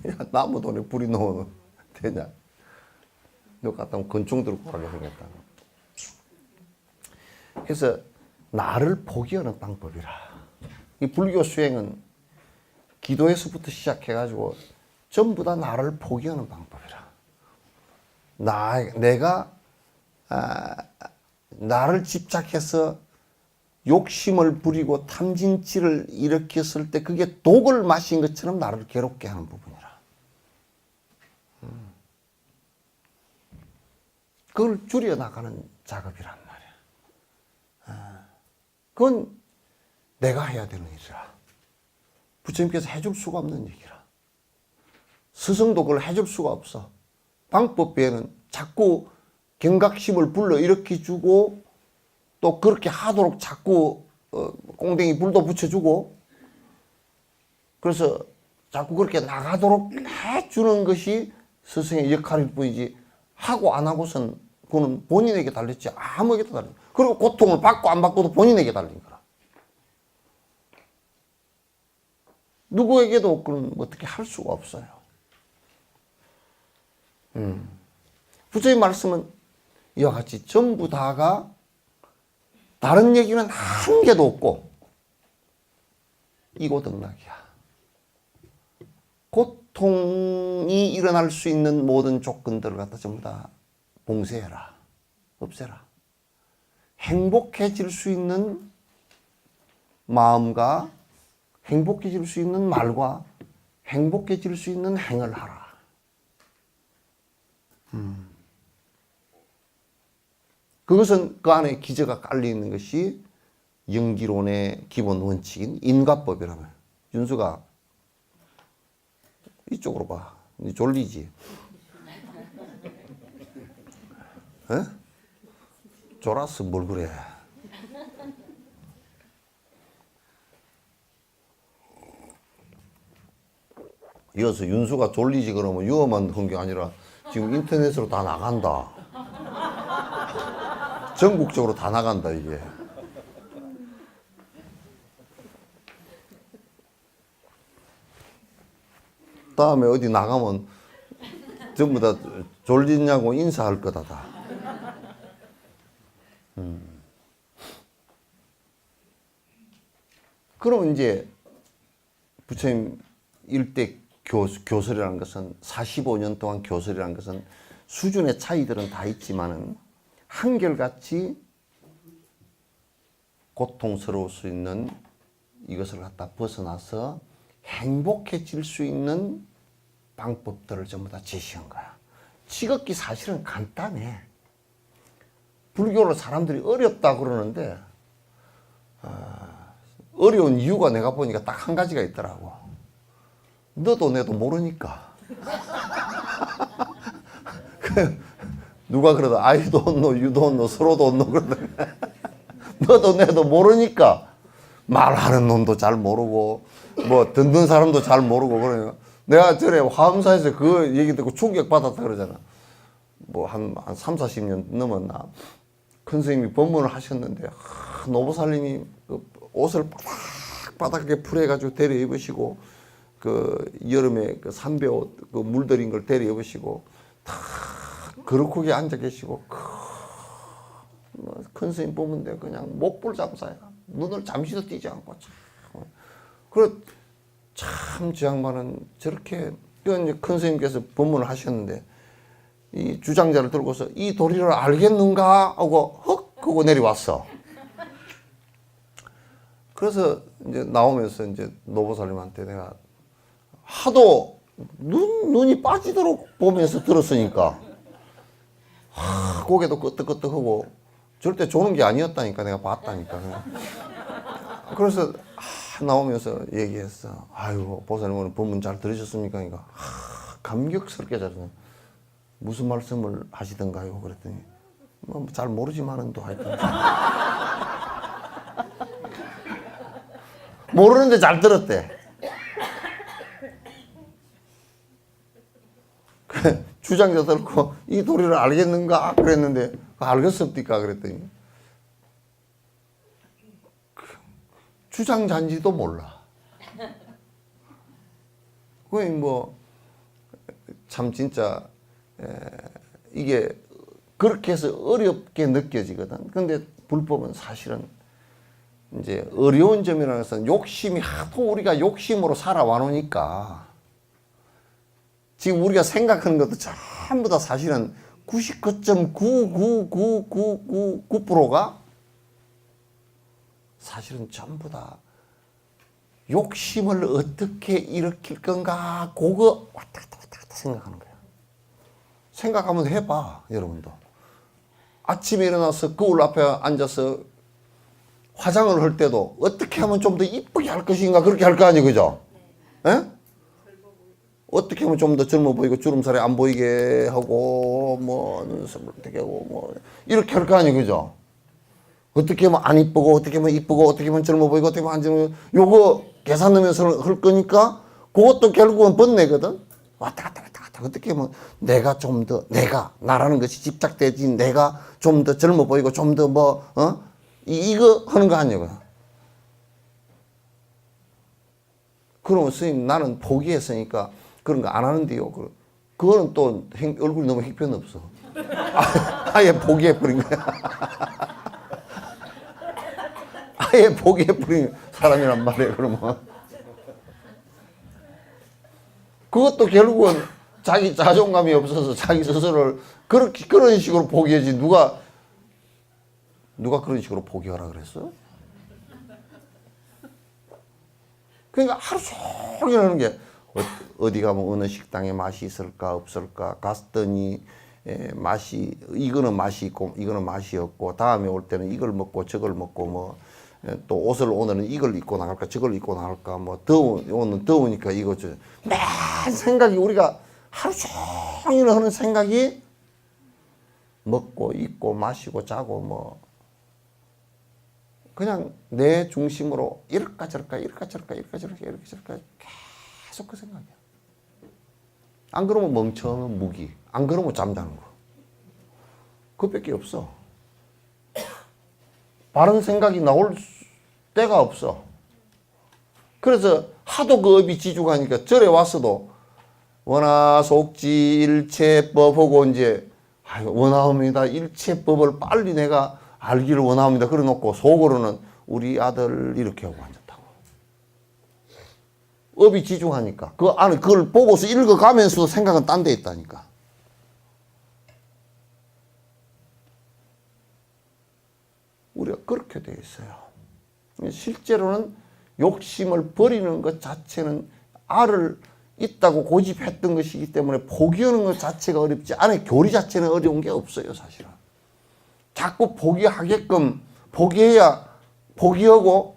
야 나무 돈에 불이 나오면 되냐? 너 갖다 놓으면 건충 들고 가게 생겼다. 그래서 나를 포기하는 방법이라. 이 불교 수행은 기도에서부터 시작해가지고 전부 다 나를 포기하는 방법이라. 내가 나를 집착해서 욕심을 부리고 탐진치를 일으켰을 때 그게 독을 마신 것처럼 나를 괴롭게 하는 부분이라. 그걸 줄여나가는 작업이란 말이야. 그건 내가 해야 되는 일이라. 부처님께서 해줄 수가 없는 얘기라. 스승도 그걸 해줄 수가 없어. 방법에는 자꾸 경각심을 불러일으켜주고 또 그렇게 하도록 자꾸 꽁댕이 불도 붙여주고 그래서 자꾸 그렇게 나가도록 해주는 것이 스승의 역할일 뿐이지 하고 안 하고선 그거는 본인에게 달렸지 아무에게도 달려. 그리고 고통을 받고 안 받고도 본인에게 달린 거라. 누구에게도 그런 어떻게 할 수가 없어요. 부처의 말씀은 이와 같이 전부 다가 다른 얘기는 한 개도 없고 이고등락이야. 고통이 일어날 수 있는 모든 조건들을 갖다 전부 다 봉쇄해라. 없애라. 행복해질 수 있는 마음과 행복해질 수 있는 말과 행복해질 수 있는 행을 하라. 그것은 그 안에 기저가 깔려 있는 것이 영기론의 기본 원칙인 인과법이라며. 윤수가 이쪽으로 봐. 니 졸리지? 에? 졸았어 뭘 그래? 이어서 윤수가 졸리지 그러면 유어만 한 게 아니라 지금 인터넷으로 다 나간다. 전국적으로 다 나간다 이게. 다음에 어디 나가면 전부 다 졸리냐고 인사할 거다 다. 그럼 이제 부처님 일대 교설이라는 것은 45년 동안 교설이라는 것은 수준의 차이들은 다 있지만은 한결같이 고통스러울 수 있는 이것을 갖다 벗어나서 행복해질 수 있는 방법들을 전부 다 제시한 거야. 지극히 사실은 간단해. 불교를 사람들이 어렵다 그러는데 어려운 이유가 내가 보니까 딱 한 가지가 있더라고. 너도 내도 모르니까. 누가 그러다 I don't know, you don't know, 서로 don't know 그러다. 너도 내도 모르니까 말하는 놈도 잘 모르고 뭐 듣는 사람도 잘 모르고 그러니까 내가 전에 화엄사에서 그 얘기 듣고 충격받았다 그러잖아. 뭐 한 3, 40년 넘었나. 큰 스님이 법문을 하셨는데 노보살님이 그 옷을 바닥바닥하게 풀어가지고 데려 입으시고 그 여름에 그 삼배옷 그 물들인 걸 데려 입으시고 다 거룩하게 앉아 계시고 큰 스님 보는데 그냥 목불 잠사야. 눈을 잠시도 띄지 않고 그래 참 저 양반은 저렇게 이제 큰 스님께서 법문을 하셨는데 이 주장자를 들고서 이 도리를 알겠는가 하고 헉 하고 내려왔어. 그래서 이제 나오면서 이제 노보살님한테 내가 하도 눈이 빠지도록 보면서 들었으니까 고개도 끄덕끄덕하고 절대 조는 게 아니었다니까 내가 봤다니까. 그래서 나오면서 얘기했어. 아이고 보살님 오늘 법문 잘 들으셨습니까? 그러니까 감격스럽게 잘했어. 무슨 말씀을 하시던가요? 그랬더니 뭐 잘 모르지만은 또 하여튼 모르는데 잘 들었대. 주장자 들고 이 도리를 알겠는가? 그랬는데 알겠습니까? 그랬더니 주장자인지도 몰라. 그게 뭐 참 진짜 이게 그렇게 해서 어렵게 느껴지거든. 근데 불법은 사실은 이제 어려운 점이라는 것은 욕심이 하도 우리가 욕심으로 살아와 놓으니까 지금 우리가 생각하는 것도 전부 다 사실은 99.99999%가 사실은 전부 다 욕심을 어떻게 일으킬 건가 그거 왔다 갔다 생각하는 거야. 생각 한번 해봐 여러분도. 아침에 일어나서 거울 앞에 앉아서 화장을 할 때도 어떻게 하면 좀 더 이쁘게 할 것인가 그렇게 할 거 아니에요, 그죠? 에? 어떻게 하면 좀 더 젊어 보이고 주름살이 안 보이게 하고 뭐 눈썹을 어떻게 하고 뭐 이렇게 할 거 아니에요, 그죠? 어떻게 하면 안 이쁘고 어떻게 하면 이쁘고 어떻게 하면 젊어 보이고 어떻게 하면 안 젊어 보이고 요거 계산 넣으면서 할 거니까 그것도 결국은 번뇌거든. 왔다 갔다 어떻게 하면 내가 좀 더 내가 나라는 것이 집착되지 내가 좀 더 젊어 보이고 좀 더 뭐 이거 하는 거 아니에요. 그러면 스님 나는 포기했으니까 그런 거 안 하는데요. 그거는 또 얼굴이 너무 형편없어. 아예 포기해버린 거야. 아예 포기해버린 사람이란 말이에요. 그러면 그것도 결국은 자기 자존감이 없어서 자기 스스로를 그런 식으로 포기하지. 누가 그런 식으로 포기하라 그랬어? 그러니까 하루 종일 하는 게 어디 가면 어느 식당에 맛이 있을까 없을까 갔더니 맛이 이거는 맛이 있고 이거는 맛이 없고 다음에 올 때는 이걸 먹고 저걸 먹고 뭐 또 옷을 오늘은 이걸 입고 나갈까 저걸 입고 나갈까 뭐 오늘 더우니까 이거 저 맨 생각이 우리가 하루 종일 하는 생각이 먹고 입고 마시고 자고 뭐 그냥 내 중심으로 이럴까 저럴까 이럴까 저럴까 이럴까 저럴까 이럴까 저럴까 계속 그 생각이야. 안 그러면 멍청한 무기, 안 그러면 잠자는 거. 그것밖에 없어. 바른 생각이 나올 때가 없어. 그래서 하도 그 업이 지죽하니까 절에 왔어도 원하 속지 일체법하고 이제 원하옵니다. 일체법을 빨리 내가 알기를 원합니다. 그래 놓고 속으로는 우리 아들 이렇게 하고 앉았다고. 업이 지중하니까. 그 안에 그걸 보고서 읽어가면서도 생각은 딴 데 있다니까. 우리가 그렇게 되어 있어요. 실제로는 욕심을 버리는 것 자체는 알을 있다고 고집했던 것이기 때문에 포기하는 것 자체가 어렵지 안에 교리 자체는 어려운 게 없어요. 사실은. 자꾸 포기하게끔 포기해야 포기하고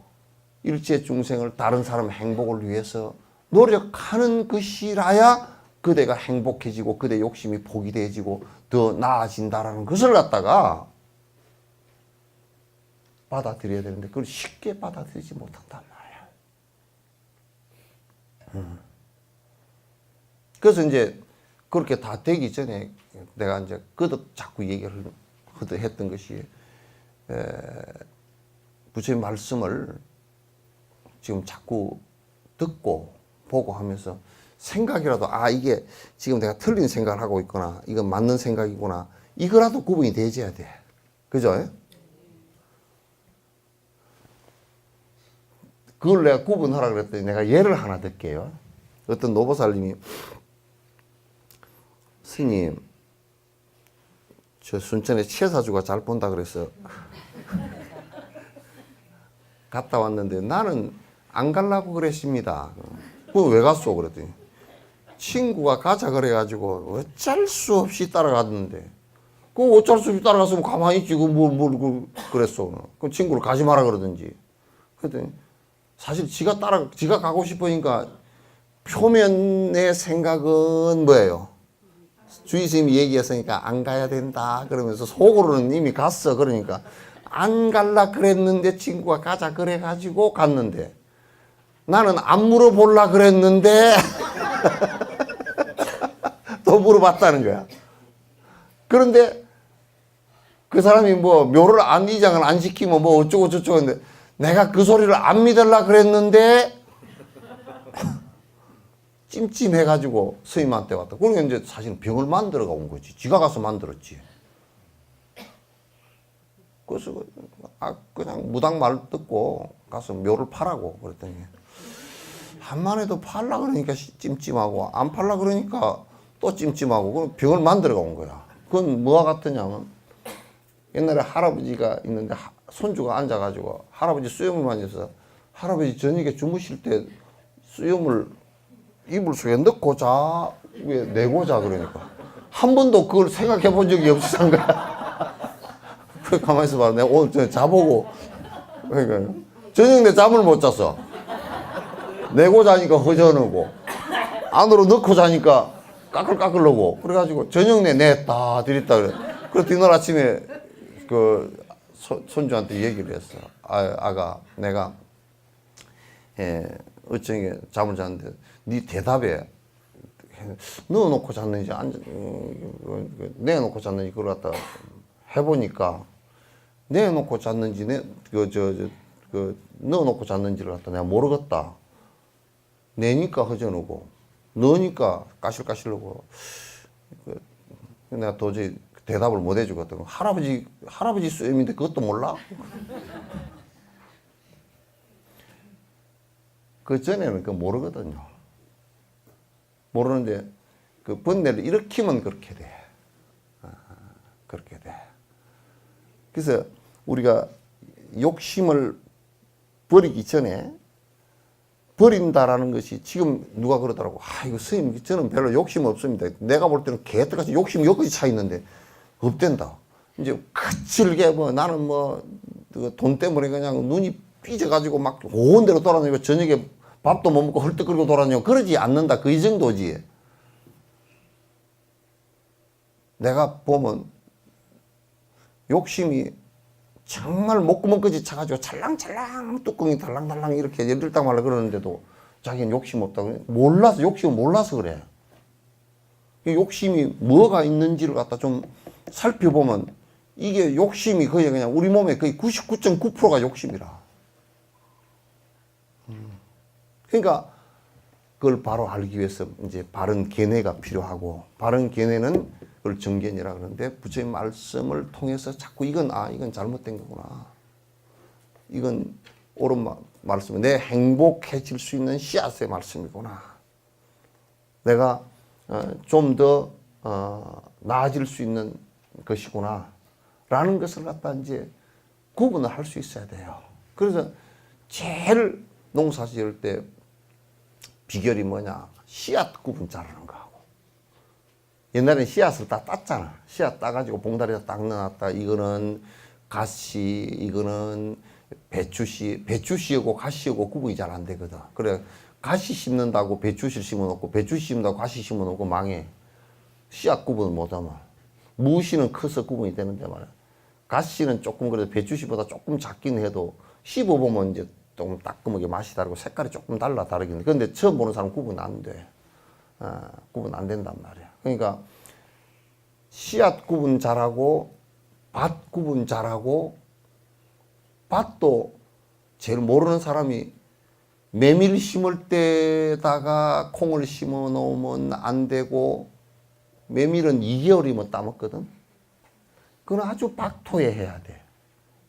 일체 중생을 다른 사람 행복을 위해서 노력하는 것이라야 그대가 행복해지고 그대 욕심이 포기돼지고 더 나아진다라는 것을 갖다가 받아들여야 되는데 그걸 쉽게 받아들이지 못한단 말이야. 그래서 이제 그렇게 다 되기 전에 내가 이제 거듭 자꾸 얘기를 했던 것이 부처님 말씀을 지금 자꾸 듣고 보고 하면서 생각이라도 이게 지금 내가 틀린 생각을 하고 있구나 이건 맞는 생각이구나 이거라도 구분이 되어야 돼. 그죠? 그걸 내가 구분하라 그랬더니 내가 예를 하나 들게요. 어떤 노보살님이 스님 저 순천에 치사주가 잘 본다 그래서 갔다 왔는데 나는 안 가려고 그랬습니다. 그거 왜 갔어? 그랬더니 친구가 가자 그래가지고 어쩔 수 없이 따라갔는데 그 어쩔 수 없이 따라갔으면 가만히 있지 뭘 그랬어. 그럼 친구를 가지 마라 그러든지. 그랬더니 사실 지가 가고 싶으니까 표면의 생각은 뭐예요? 주의 스님이 얘기했으니까 안 가야 된다 그러면서 속으로는 이미 갔어. 그러니까 안 갈라 그랬는데 친구가 가자 그래가지고 갔는데 나는 안 물어볼라 그랬는데 또 물어봤다는 거야. 그런데 그 사람이 뭐 묘를 이장을 안 시키면 뭐 어쩌고 저쩌고 했는데 내가 그 소리를 안 믿으려 그랬는데 찜찜해가지고 스님한테 왔다. 그러니까 이제 사실은 병을 만들어가 온 거지. 지가 가서 만들었지. 그래서 그냥 무당 말 듣고 가서 묘를 파라고 그랬더니 한만 해도 팔라 그러니까 찜찜하고 안 팔라 그러니까 또 찜찜하고 그럼 병을 만들어가 온 거야. 그건 뭐와 같으냐면 옛날에 할아버지가 있는데 손주가 앉아가지고 할아버지 수염을 만져서 할아버지 저녁에 주무실 때 수염을 이불 속에 넣고 자, 왜 내고 자 그러니까 한 번도 그걸 생각해 본 적이 없이 산 거야. 그 가만히 있어봐. 내가 오늘 저녁 자보고 그러니까 저녁 내 잠을 못 잤어. 내고 자니까 허전하고 안으로 넣고 자니까 까끌까끌하고 그래가지고 저녁 내 다 드렸다 그래. 그래서 뒤날 아침에 그 손주한테 얘기를 했어. 아가 내가 어쩌게 잠을 잤는데 네 대답에 넣어놓고 잤는지 내놓고 잤는지 그걸 갖다 해보니까 내놓고 잤는지 넣어놓고 잤는지를 갖다 내가 모르겠다. 내니까 허전하고 너니까 까실까실하고 내가 도저히 대답을 못 해주거든. 할아버지 쌤인데 그것도 몰라? 그 전에는 그 모르거든요. 모르는데 그 번뇌를 일으키면 그렇게 돼. 그렇게 돼. 그래서 우리가 욕심을 버리기 전에 버린다라는 것이 지금 누가 그러더라고. 이거 스님 저는 별로 욕심 없습니다. 내가 볼 때는 개떡같이 욕심이 여기까지 차 있는데 없댄다. 이제 거칠게 나는 돈 때문에 그냥 눈이 삐져가지고 막 온 데로 돌아다니고 저녁에 밥도 못 먹고 헐떡거리고 돌아다니고 그러지 않는다. 그 이 정도지. 내가 보면 욕심이 정말 목구멍까지 차가지고 찰랑찰랑 뚜껑이 달랑달랑 이렇게 열들딱 말라 그러는데도 자기는 욕심 없다고. 몰라서, 욕심을 몰라서 그래. 욕심이 뭐가 있는지를 갖다 좀 살펴보면 이게 욕심이 거의 그냥 우리 몸의 거의 99.9%가 욕심이라. 그러니까 그걸 바로 알기 위해서 이제 바른 견해가 필요하고, 바른 견해는 그걸 정견이라 그러는데 부처님 말씀을 통해서 자꾸 이건 잘못된 거구나. 이건 옳은 말씀, 내 행복해질 수 있는 씨앗의 말씀이구나. 내가 좀 더 나아질 수 있는 것이구나. 라는 것을 갖다 이제 구분을 할 수 있어야 돼요. 그래서 제일 농사 지을 때 비결이 뭐냐? 씨앗 구분 잘하는 거하고. 옛날엔 씨앗을 다 땄잖아. 씨앗 따가지고 봉다리에다 딱 넣어놨다. 이거는 갓씨, 이거는 배추씨. 배추씨하고 갓씨하고 구분이 잘 안 되거든. 그래, 갓씨 심는다고 배추씨 심어놓고, 배추씨 심는다고 갓씨 심어놓고 망해. 씨앗 구분을 못하면. 무씨는 커서 구분이 되는데 말이야. 갓씨는 조금 그래도 배추씨보다 조금 작긴 해도 씹어보면 이제 조금 따끔하게 맛이 다르고 색깔이 조금 다르긴 해. 근데 처음 보는 사람은 구분 안 돼. 구분 안 된단 말이야. 그러니까 씨앗 구분 잘하고 밭 구분 잘하고, 밭도 제일 모르는 사람이 메밀 심을 때다가 콩을 심어 놓으면 안 되고, 메밀은 2개월이면 따먹거든. 그건 아주 박토에 해야 돼.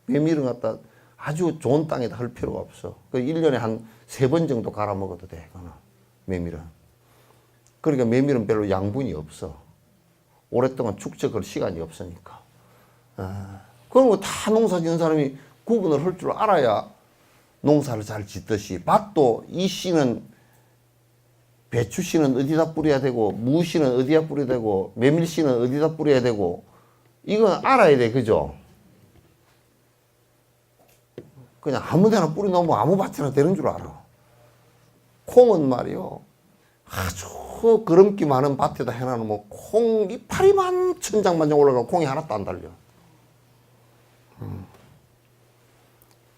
메밀은 갖다 아주 좋은 땅에다 할 필요가 없어. 그 1년에 한 3번 정도 갈아 먹어도 돼. 그거는 메밀은. 그러니까 메밀은 별로 양분이 없어. 오랫동안 축적할 시간이 없으니까. 그런 거 다 농사 짓는 사람이 구분을 할 줄 알아야 농사를 잘 짓듯이, 밭도 이 씨는 배추 씨는 어디다 뿌려야 되고, 무 씨는 어디다 뿌려야 되고, 메밀 씨는 어디다 뿌려야 되고, 이건 알아야 돼. 그죠? 그냥 아무 데나 뿌려 놓으면 아무 밭이나 되는 줄 알아. 콩은 말이요, 아주 거름기 많은 밭에다 해놔놓으면 콩 이파리만 천장만장 올라가고 콩이 하나도 안 달려.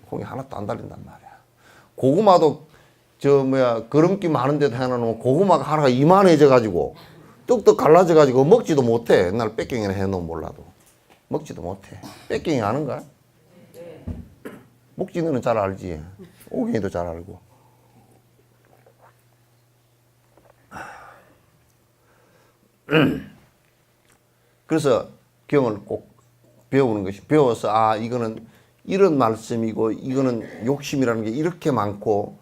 콩이 하나도 안 달린단 말이야. 고구마도 거름기 많은 데다 해놔놓으면 고구마가 하나가 이만해져 가지고 떡떡 갈라져 가지고 먹지도 못해. 옛날 뺏갱이나 해놓으면 몰라도 먹지도 못해. 뺏갱이 아는가? 목진이는 잘 알지. 오갱이도 잘 알고. 그래서 경을 꼭 배우는 것이, 배워서 이거는 이런 말씀이고 이거는 욕심이라는 게 이렇게 많고,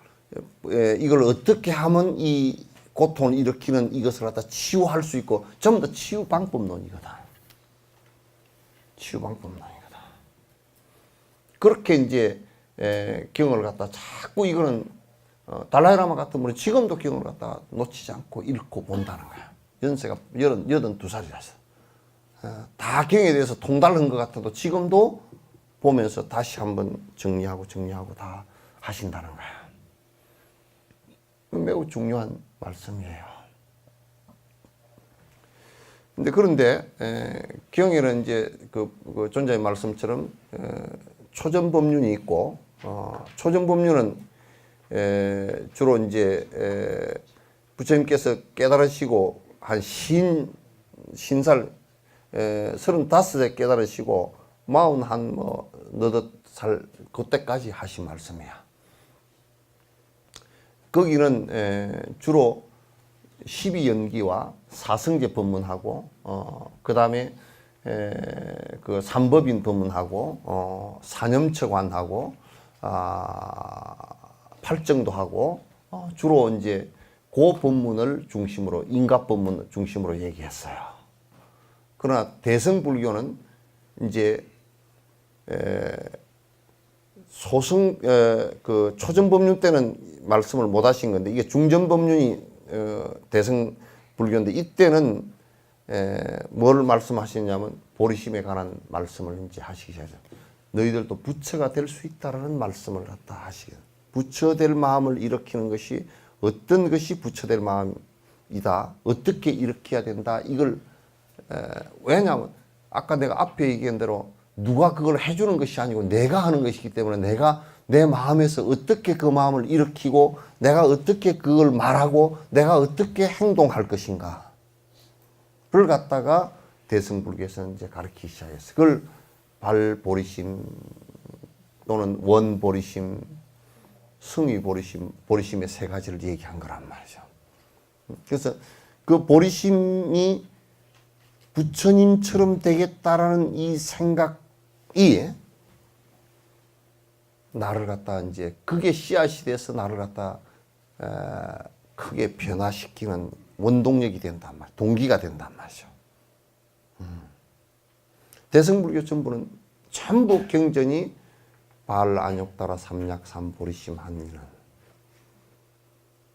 이걸 어떻게 하면 이 고통을 일으키는 이것을 갖다 치유할 수 있고, 전부 다 치유 방법론이거든. 치유 방법론이거든. 그렇게 이제 경을 갖다 자꾸, 이거는 달라이라마 같은 분은 지금도 경을 갖다 놓치지 않고 읽고 본다는 거야. 연세가 82살이라서 다 경에 대해서 통달한 것 같아도 지금도 보면서 다시 한번 정리하고 다 하신다는 거야. 매우 중요한 말씀이에요. 그런데 경에는 이제 그 존자의 말씀처럼 초전법륜이 있고, 초전법륜은 주로 이제 부처님께서 깨달으시고 한 신살 35에 깨달으시고 41 너댓 살 그때까지 하신 말씀이야. 거기는 주로 12연기와 사성제 법문하고 그 다음에 그 삼법인 법문하고 사념처관하고 팔정도 하고 주로 이제 그 법문을 중심으로 인갑 법문 중심으로 얘기했어요. 그러나 대승불교는 이제 소승 그 초전법륜 때는 말씀을 못 하신 건데 이게 중전법륜이 대승불교인데 이때는 뭘 말씀하시냐면 보리심에 관한 말씀을 이제 하시기 시작해요. 너희들도 부처가 될 수 있다라는 말씀을 갖다 하시게. 부처 될 마음을 일으키는 것이 어떤 것이 부처 될 마음이다. 어떻게 일으켜야 된다. 이걸 왜냐하면 아까 내가 앞에 얘기한 대로 누가 그걸 해주는 것이 아니고 내가 하는 것이기 때문에 내가 내 마음에서 어떻게 그 마음을 일으키고 내가 어떻게 그걸 말하고 내가 어떻게 행동할 것인가. 그걸 갖다가 대승불교에서는 이제 가르치기 시작했어요. 그걸 발보리심 또는 원보리심, 승위보리심, 보리심의 세 가지를 얘기한 거란 말이죠. 그래서 그 보리심이 부처님처럼 되겠다라는 이 생각이 나를 갖다 이제 그게 씨앗이 돼서 나를 갖다 크게 변화시키는 원동력이 된단 말이에요. 동기가 된단 말이죠. 대승불교 전부는 전부 경전이 발, 안욕, 따라, 삼약, 삼보리심, 한미는.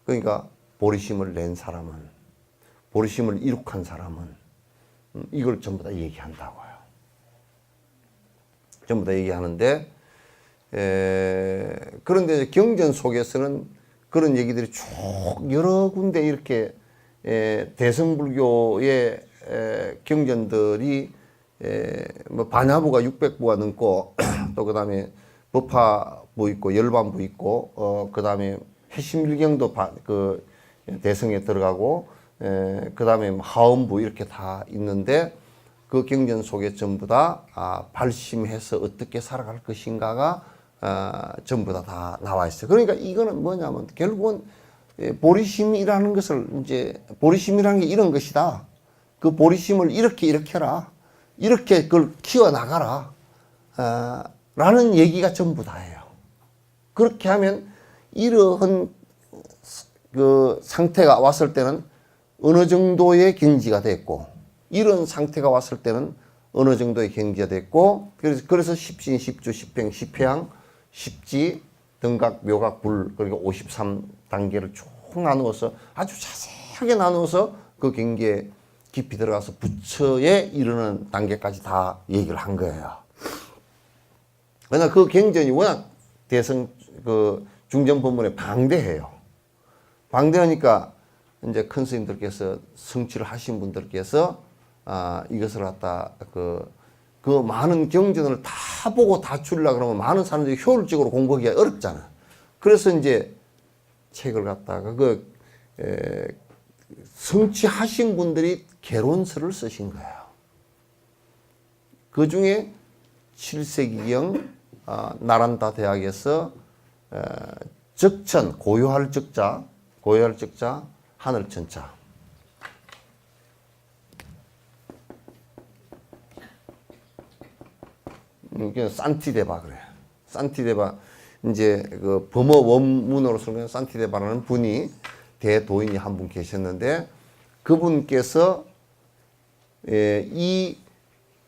그러니까 보리심을 낸 사람은, 보리심을 이룩한 사람은 이걸 전부 다 얘기한다고요. 전부 다 얘기하는데 그런데 경전 속에서는 그런 얘기들이 쭉 여러 군데 이렇게 대승불교의 경전들이 뭐 반야부가 600부가 넘고 또 그다음에 법화부 있고 열반부 있고 그 다음에 해심일경도 그 대승에 들어가고 그 다음에 하엄부 이렇게 다 있는데 그 경전 속에 전부 다 발심해서 어떻게 살아갈 것인가가 전부 다 나와 있어요. 그러니까 이거는 뭐냐면 결국은 보리심이라는 것을 이제 보리심이라는 게 이런 것이다. 그 보리심을 이렇게 해라. 이렇게 그걸 키워나가라. 라는 얘기가 전부 다예요. 그렇게 하면 이러한 그 상태가 왔을 때는 어느 정도의 경지가 됐고, 이런 상태가 왔을 때는 어느 정도의 경지가 됐고, 그래서 십신, 십주, 십행, 십회양, 십지, 등각, 묘각, 불, 그리고 53단계를 쭉 나누어서 아주 자세하게 나누어서 그 경계에 깊이 들어가서 부처에 이르는 단계까지 다 얘기를 한 거예요. 그러나 그 경전이 워낙 그 중전법문에 방대해요. 방대하니까 이제 큰 스님들께서 성취를 하신 분들께서 이것을 갖다 그 많은 경전을 다 보고 다 주려고 그러면 많은 사람들이 효율적으로 공부하기가 어렵잖아. 그래서 이제 책을 갖다가 성취하신 분들이 개론서를 쓰신 거예요. 그 중에 7세기경 나란다 대학에서 적천, 고요할 적자, 하늘천자. 이게 산티데바 그래요. 산티데바 이제 그 범어 원문으로 쓰는 산티데바라는 분이 대도인이 한 분 계셨는데 그분께서 이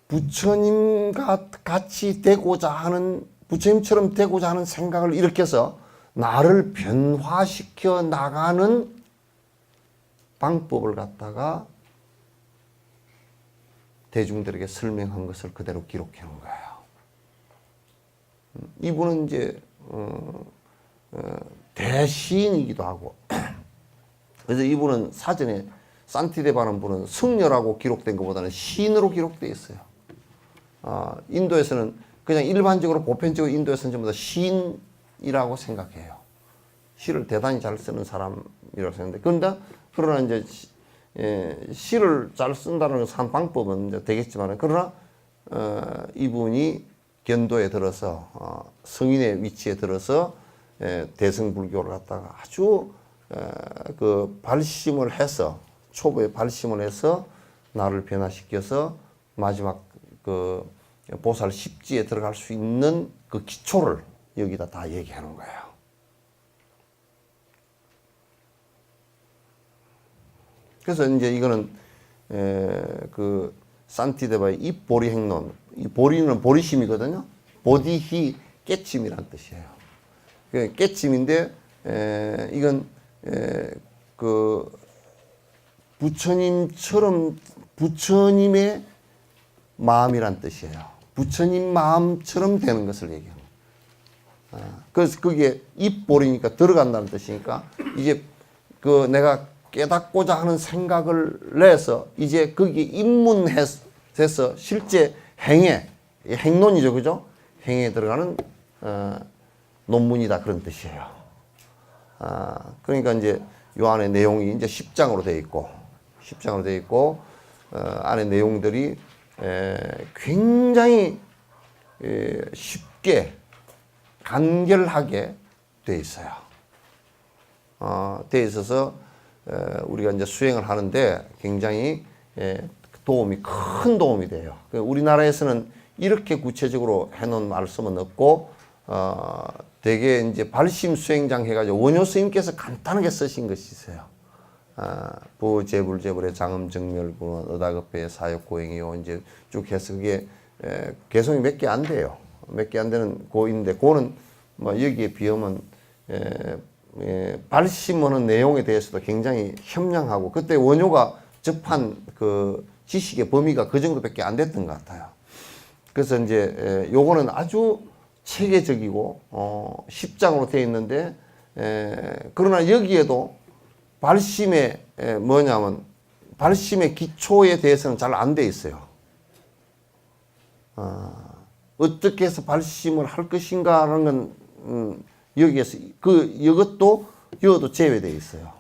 부처님과 같이 되고자 하는 부처님처럼 되고자 하는 생각을 일으켜서 나를 변화시켜 나가는 방법을 갖다가 대중들에게 설명한 것을 그대로 기록해 놓은 거예요. 이분은 이제 대시인이기도 하고 그래서 이분은 사전에 산티데바라는 분은 승려라고 기록된 것보다는 시인으로 기록되어 있어요. 인도에서는 그냥 일반적으로 보편적으로 인도에서는 전부 다 시인이라고 생각해요. 시를 대단히 잘 쓰는 사람이라고 생각하는데 그러나 이제 시를 잘 쓴다는 것은 한 방법은 이제 되겠지만 그러나 이분이 견도에 들어서 성인의 위치에 들어서 대승불교를 갖다가 아주 그 발심을 해서 초보에 발심을 해서 나를 변화시켜서 마지막 그 보살 십지에 들어갈 수 있는 그 기초를 여기다 다 얘기하는 거예요. 그래서 이제 이거는 그 산티데바의 입보리 행론, 이 보리는 보리심이거든요. 보디히 깨침이란 뜻이에요. 깨침인데 이건 그 부처님처럼 부처님의 마음이란 뜻이에요. 부처님 마음처럼 되는 것을 얘기합니다. 그래서 그게 입보리니까 들어간다는 뜻이니까 이제 그 내가 깨닫고자 하는 생각을 내서 이제 거기에 입문해서 실제 행에, 행론이죠, 그죠? 행에 들어가는 논문이다 그런 뜻이에요. 그러니까 이제 요 안에 내용이 이제 10장으로 되어 있고 안에 내용들이 굉장히 쉽게 간결하게 돼 있어요. 돼 있어서 우리가 이제 수행을 하는데 굉장히 큰 도움이 돼요. 우리나라에서는 이렇게 구체적으로 해놓은 말씀은 없고 되게 이제 발심 수행장 해가지고 원효 스님께서 간단하게 쓰신 것이 있어요. 부재불재불의 장음정멸구원 어다급배의 사역고행이요 이제 쭉 해서 그게 개성이 몇 개 안 돼요. 몇 개 안 되는 고인데 그거는 뭐 여기에 비하면 발심하는 내용에 대해서도 굉장히 현명하고 그때 원효가 접한 그 지식의 범위가 그 정도밖에 안 됐던 것 같아요. 그래서 이제 요거는 아주 체계적이고 10장으로 되어 있는데 그러나 여기에도 발심의 뭐냐면 발심의 기초에 대해서는 잘 안 돼 있어요. 어떻게 해서 발심을 할 것인가라는 건 여기에서 이것도 제외되어 있어요.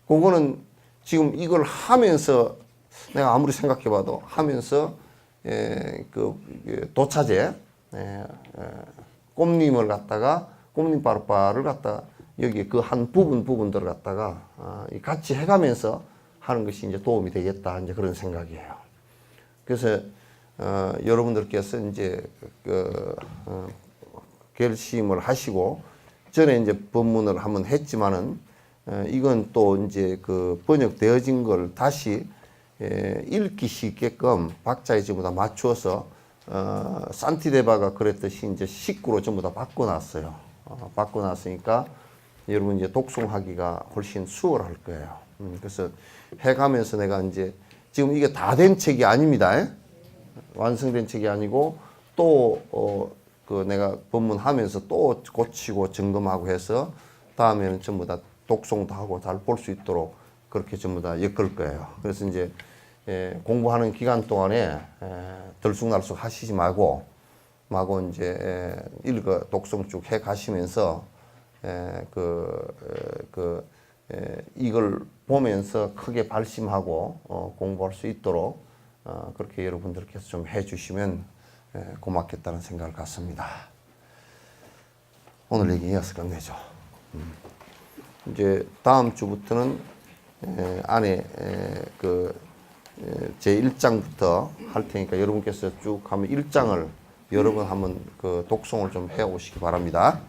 그거는 지금 이걸 하면서 내가 아무리 생각해봐도 하면서 그 도차제 꽃님을 갖다가 꽃님바르바를 갖다가 여기 그 한 부분들을 갖다가 같이 해가면서 하는 것이 이제 도움이 되겠다 이제 그런 생각이에요. 그래서 여러분들께서 이제 결심을 하시고 전에 이제 법문을 한번 했지만은 이건 또 이제 그 번역되어진 걸 다시 읽기 쉽게끔 박자에 전부 다 맞추어서 산티데바가 그랬듯이 이제 식구로 전부 다 바꿔놨어요. 바꿔놨으니까 여러분 이제 독송하기가 훨씬 수월할 거예요. 그래서 해가면서 내가 이제 지금 이게 다 된 책이 아닙니다. 완성된 책이 아니고 또 그 내가 법문하면서 또 고치고 점검하고 해서 다음에는 전부 다 독송도 하고 잘 볼 수 있도록 그렇게 전부 다 엮을 거예요. 그래서 이제 공부하는 기간 동안에 들쑥날쑥 하시지 말고 이제 독송 쭉 해 가시면서 이걸 보면서 크게 발심하고 공부할 수 있도록 그렇게 여러분들께서 좀 해주시면 고맙겠다는 생각을 갖습니다. 오늘 얘기 이어서 끝내죠. 이제 다음 주부터는 안에 제 1장부터 할 테니까 여러분께서 쭉 하면 1장을 여러 번 한번 그 독송을 좀 해 오시기 바랍니다.